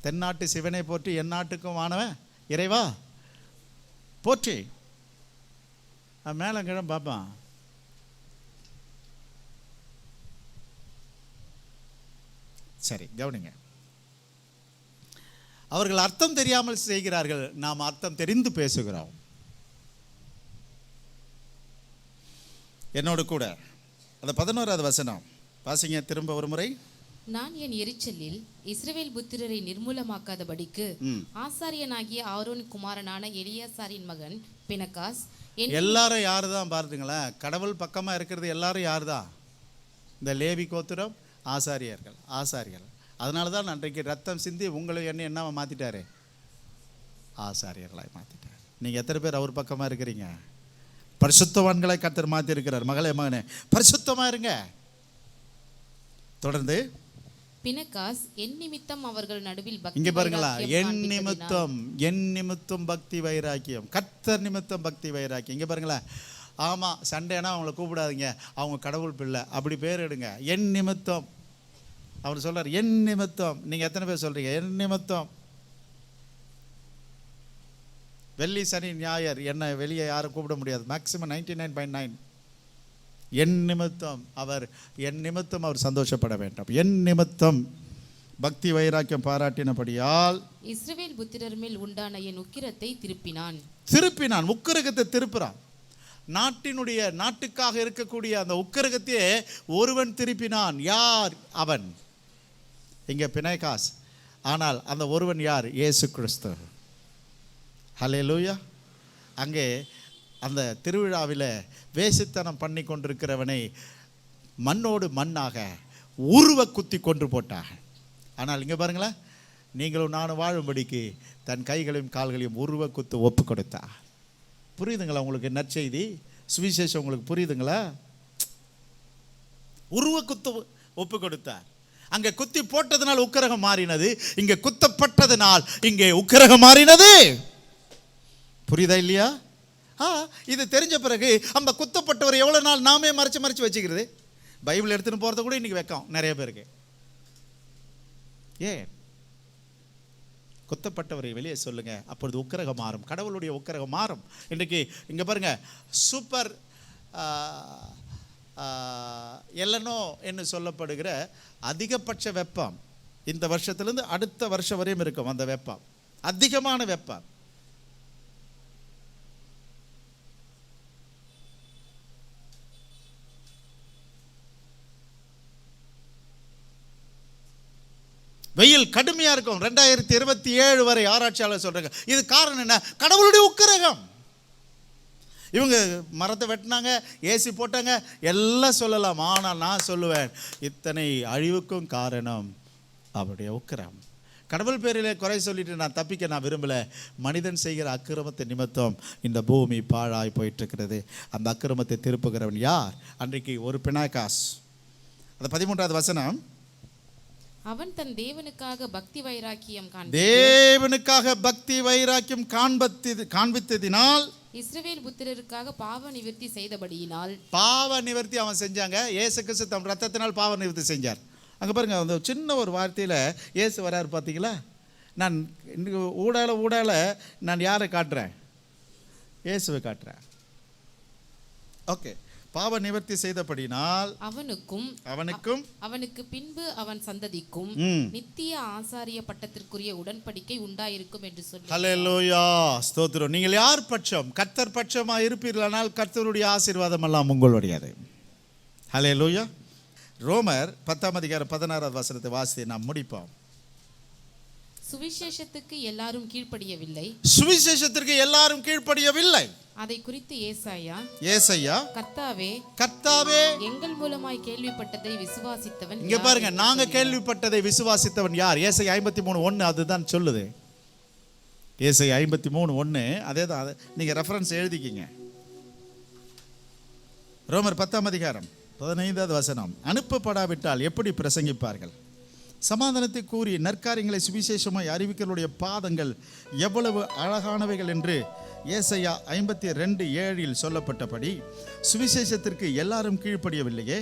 தென்னாட்டு சிவனை போற்றி எந்நாட்டுக்கும் வானவன் இறைவா போற்றி. மேலங்கிழம் பார்ப்பான். சரி, கவனிங்க. அவர்கள் அர்த்தம் தெரியாமல் செய்கிறார்கள், நாம் அர்த்தம் தெரிந்து பேசுகிறோம். என்னோடு கூட அந்த 11வது வசனம் வாசிங்க திரும்ப ஒரு முறை. நான் என் எரிச்சலில் இஸ்ரவேல் புத்திரரை நிர்மூலமாக்காதபடிக்கு ஆசாரியனாகிய ஆரோன் குமாரனான எலியாசாரின் மகன் பினகாஸ். எல்லாரும் யாரு தான் பாருங்களேன், கடவுள் பக்கமாக இருக்கிறது எல்லாரும் யார் தான்? இந்த லேவி கோத்திரம் ஆசாரியர்கள். அதனால தான் அன்றைக்கு ரத்தம் சிந்தி உங்களை என்ன மாற்றிட்டாரு? ஆசாரியர்களாய் மாற்றிட்டார். நீங்கள் எத்தனை பேர் அவர் பக்கமாக இருக்கிறீங்க? பரிசுத்தவான்களை கர்த்தர் மாற்றி இருக்கிறார். மகளே மகனே, பரிசுத்தமாக இருங்க. தொடர்ந்து பினகாஸ் என் நிமித்தம் அவர்கள் நடுவில் பக்தி. இங்கே பாருங்களா, என் நிமித்தம் பக்தி வைராக்கியம், கர்த்தர் நிமித்தம் பக்தி வைராக்கியம். இங்கே பாருங்களா, ஆமாம், சண்டேனா அவங்கள கூப்பிடாதீங்க, அவங்க கடவுள் பிள்ளை, அப்படி பேர் எடுங்க. என் நிமித்தம் அவர் சொல்றார், என் நிமித்தம். நீங்கள் எத்தனை பேர் சொல்றீங்க என் நிமித்தம்? வெள்ளி சனி ஞாயிறு என்ன வெளியே யாரும் கூப்பிட முடியாது. மேக்சிமம் 99.9. என் நிமித்தம் அவர் சந்தோஷப்பட வேண்டும். என் நிமித்தம் பக்தி வைராக்கியம் பாராட்டினபடியால் இஸ்ரவேல் புத்திரர் மேல் உண்டான என் உக்கிரத்தை திருப்பினான். உக்கிரகத்தை திருப்புறான். நாட்டுக்காக இருக்கக்கூடிய அந்த உக்கிரகத்தையே ஒருவன் திருப்பினான். யார் அவன்? இங்கே பினகாஸ். ஆனால் அந்த ஒருவன் யார்? இயேசு கிறிஸ்து. ஹல்லேலூயா. அங்கே அந்த திருவிழாவில் வேசித்தனம் பண்ணி கொண்டிருக்கிறவனை மண்ணோடு மண்ணாக குத்தி கொன்று போட்டாக. ஆனால் இங்கே பாருங்களேன், நீங்களும் நானும் வாழும்படிக்கு தன் கைகளையும் கால்களையும் குத்து ஒப்பு கொடுத்தார். புரியுதுங்களா உங்களுக்கு நற்செய்தி? சுவிசேஷம் உங்களுக்கு புரியுதுங்களா? குத்து ஒப்பு கொடுத்தார். அங்கே குத்தி போட்டதனால் உக்கிரகம் மாறினது, இங்கே குத்தப்பட்டதனால் இங்கே உக்கிரகம் மாறினது. புரியுதா இல்லையா? இது தெரிஞ்ச பிறகு அந்த குத்தப்பட்டவர் எவ்வளோ நாள் நாமே மறைச்சு வச்சுக்கிறது? பைபிள் எடுத்துன்னு போகிறத கூட இன்னைக்கு வைக்கும் நிறைய பேருக்கு. ஏன்? குத்தப்பட்டவரை வெளியே சொல்லுங்க, அப்பொழுது உக்கிரகம் மாறும், கடவுளுடைய உக்கிரகம் மாறும். இன்றைக்கு இங்கே பாருங்க, சூப்பர் எல்லனோ என்று சொல்லப்படுகிற அதிகபட்ச வெப்பம் இந்த வருஷத்துலேருந்து அடுத்த வருஷம் வரையும் இருக்கும். அந்த வெப்பம் அதிகமான வெப்பம். வெயில் கடுமையா இருக்கும் 2027 வரை ஆராய்ச்சியாளர் சொல்றாங்க. இது காரணம் என்ன? கடவுளுடைய உக்கிரகம். இவங்க மரத்தை வெட்டினாங்க, ஏசி போட்டாங்க, எல்லாம் சொல்லலாம். ஆனால் நான் சொல்லுவேன், இத்தனை அழிவுக்கும் காரணம் அவருடைய உக்கிரம். கடவுள் பேரில் குறை சொல்லிட்டு நான் தப்பிக்க நான் விரும்பலை. மனிதன் செய்கிற அக்கிரமத்தை நிமித்தம் இந்த பூமி பாழாய் போயிட்டு இருக்கிறது. அந்த அக்கிரமத்தை திருப்புகிறவன் யார்? அன்றைக்கு ஒரு பினாகாஸ், அந்த 13வது வசனம், அவன் தன் தேவனுக்காக பக்தி வைராக்கியம் காண்பித்ததினால் இஸ்ரவேல் புத்திரருக்காக பாவ நிவர்த்தி செய்தபடியினால். பாவ நிவர்த்தி அவன் செஞ்சாங்க. இயேசு கிறிஸ்து தம் ரத்தத்தினால் பாவ நிவர்த்தி செஞ்சார். அங்கே பாருங்க, அந்த சின்ன ஒரு வார்த்தையில் இயேசு வராரு பார்த்தீங்களா? நான் ஊடால நான் யாரை காட்டுறேன்? இயேசுவை காட்டுறேன். ஓகே, பாவ நிவர்த்தி செய்தபடினால் அவனுக்கு பின்பு அவன் சந்ததிக்கும் நித்திய ஆசாரிய பட்டத்திற்குரிய உடன்படிக்கை உண்டாயிருக்கும் என்று சொல்லி. ஹல்லேலூயா, ஸ்தோத்திரம். நீங்கள் யார் பட்சம்? கர்த்தர் பட்சமா இருப்பீர்களானால் கர்த்தருடைய ஆசீர்வாதம் எல்லாம் உங்களுடையது. ஹல்லேலூயா. ரோமர் 10ஆம் அதிகாரம் 16வது வசனத்தை வாசித்து நாம் முடிப்போம். சுவிசேஷத்துக்கு எல்லாரும் கீழ்ப்படியவில்லை. அதை குறித்து ஏசாயா கர்த்தாவே எங்கள் மூலமாய் கேள்விப்பட்டதை விசுவாசித்தவன். இங்க பாருங்க, நாங்க கேள்விப்பட்டதை விசுவாசித்தவன் யார்? ஏசாயா 53:1 அதுதான் சொல்லுது. ஏசாயா 53:1 அதேதான். நீங்க ரெஃபரன்ஸ் எழுதிக்கிங்க. ரோமர் 10ஆம் அதிகாரம் 15வது வசனம், அனுப்பப்படாவிட்டால் எப்படி பிரசங்கிப்பார்கள்? சமாதானத்தை கூறி நற்காரியங்களை சுவிசேஷமாய் அறிவிக்கிறவருடைய பாதங்கள் எவ்வளவு அழகானவைகள் என்று ஏசாயா 52:7 சொல்லப்பட்டபடி சுவிசேஷத்திற்கு எல்லாரும் கீழ்ப்படியவில்லையே.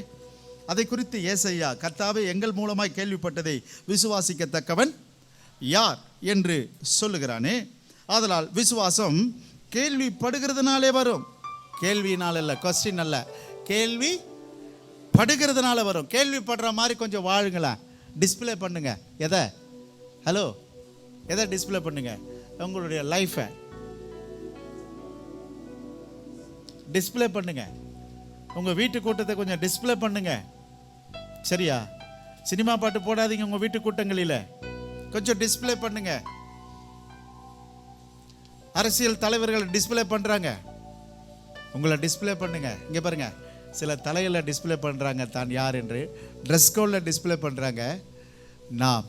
அதை குறித்து ஏசாயா கர்த்தாவே எங்கள் மூலமாய் கேள்விப்பட்டதை விசுவாசிக்கத்தக்கவன் யார் என்று சொல்லுகிறானே. ஆதலால் விசுவாசம் கேள்விப்படுகிறதுனாலே வரும். கேள்வியினால் அல்ல, கொஸ்டின் அல்ல, கேள்வி படுகிறதுனால வரும். கேள்விப்படுற மாதிரி கொஞ்சம் வாழுங்களா, டிஸ்பிளே பண்ணுங்க. எதை? ஹலோ, எதை டிஸ்பிளே பண்ணுங்க? உங்களுடைய லைஃபை டிஸ்பிளே பண்ணுங்க. உங்கள் வீட்டு கூட்டத்தை கொஞ்சம் டிஸ்பிளே பண்ணுங்க. சரியா? சினிமா பாட்டு போடாதீங்க உங்கள் வீட்டு கூட்டங்களில், கொஞ்சம் டிஸ்பிளே பண்ணுங்க. அரசியல் தலைவர்கள் டிஸ்பிளே பண்ணுறாங்க, உங்களை டிஸ்பிளே பண்ணுங்க. இங்கே பாருங்க, சில தலையில் டிஸ்பிளே பண்ணுறாங்க தான் யார் என்று, ட்ரெஸ் கோடில் டிஸ்பிளே பண்ணுறாங்க. நாம்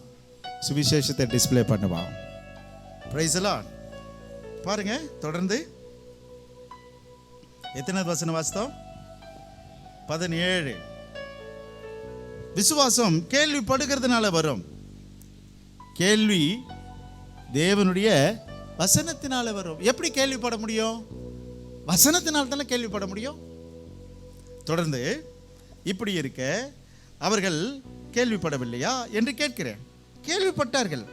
சுவிசேஷத்தை டிஸ்பிளே பண்ணுவோம். Praise the Lord. பாருங்க தொடர்ந்து எத்தனை வசனம் வாசித்தோம்? 17. விசுவாசம் கேள்விப்படுகிறதுனால வரும். கேள்வி தேவனுடைய வசனத்தினால வரும். எப்படி கேள்விப்பட முடியும்? வசனத்தினால் தானே கேள்விப்பட முடியும். தொடர்ந்து, இப்படி இருக்க அவர்கள் கேள்விப்படவில்லையா என்று கேட்கிறேன். கேள்விப்பட்டார்கள்.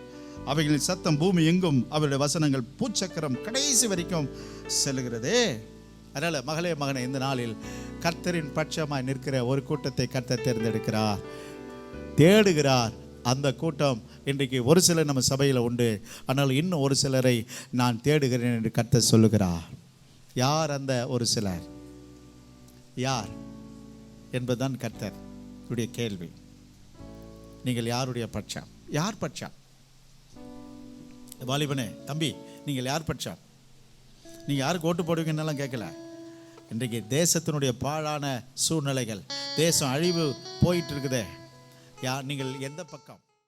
அவைகளின் சத்தம் பூமி எங்கும், அவருடைய வசனங்கள் பூச்சக்கரம் கடைசி வரைக்கும் செல்லுகிறதே. அதனால் மகளே மகனே, இந்த நாளில் கர்த்தரின் பட்சமாய் நிற்கிற ஒரு கூட்டத்தை கர்த்தர் தேர்ந்தெடுக்கிறார், தேடுகிறார். அந்த கூட்டம் இன்றைக்கு ஒரு சிலர் நம்ம சபையில் உண்டு. ஆனால் இன்னும் ஒரு சிலரை நான் தேடுகிறேன் என்று கர்த்தர் சொல்லுகிறார். யார் அந்த ஒரு சிலர்? யார் என்பதுதான் கர்த்தர் உடைய கேள்வி. நீங்கள் யாருடைய பட்சம்? யார் பட்சம்? வாலிபனே, தம்பி, நீங்கள் யார் பட்சம்? நீங்கள் யாருக்கு ஓட்டு போடுவீங்கன்னெல்லாம் கேட்கல. இன்றைக்கு தேசத்தினுடைய பாழான சூழ்நிலைகள், தேசம் அழிவு போயிட்டு இருக்குதே, நீங்கள் எந்த பக்கம்?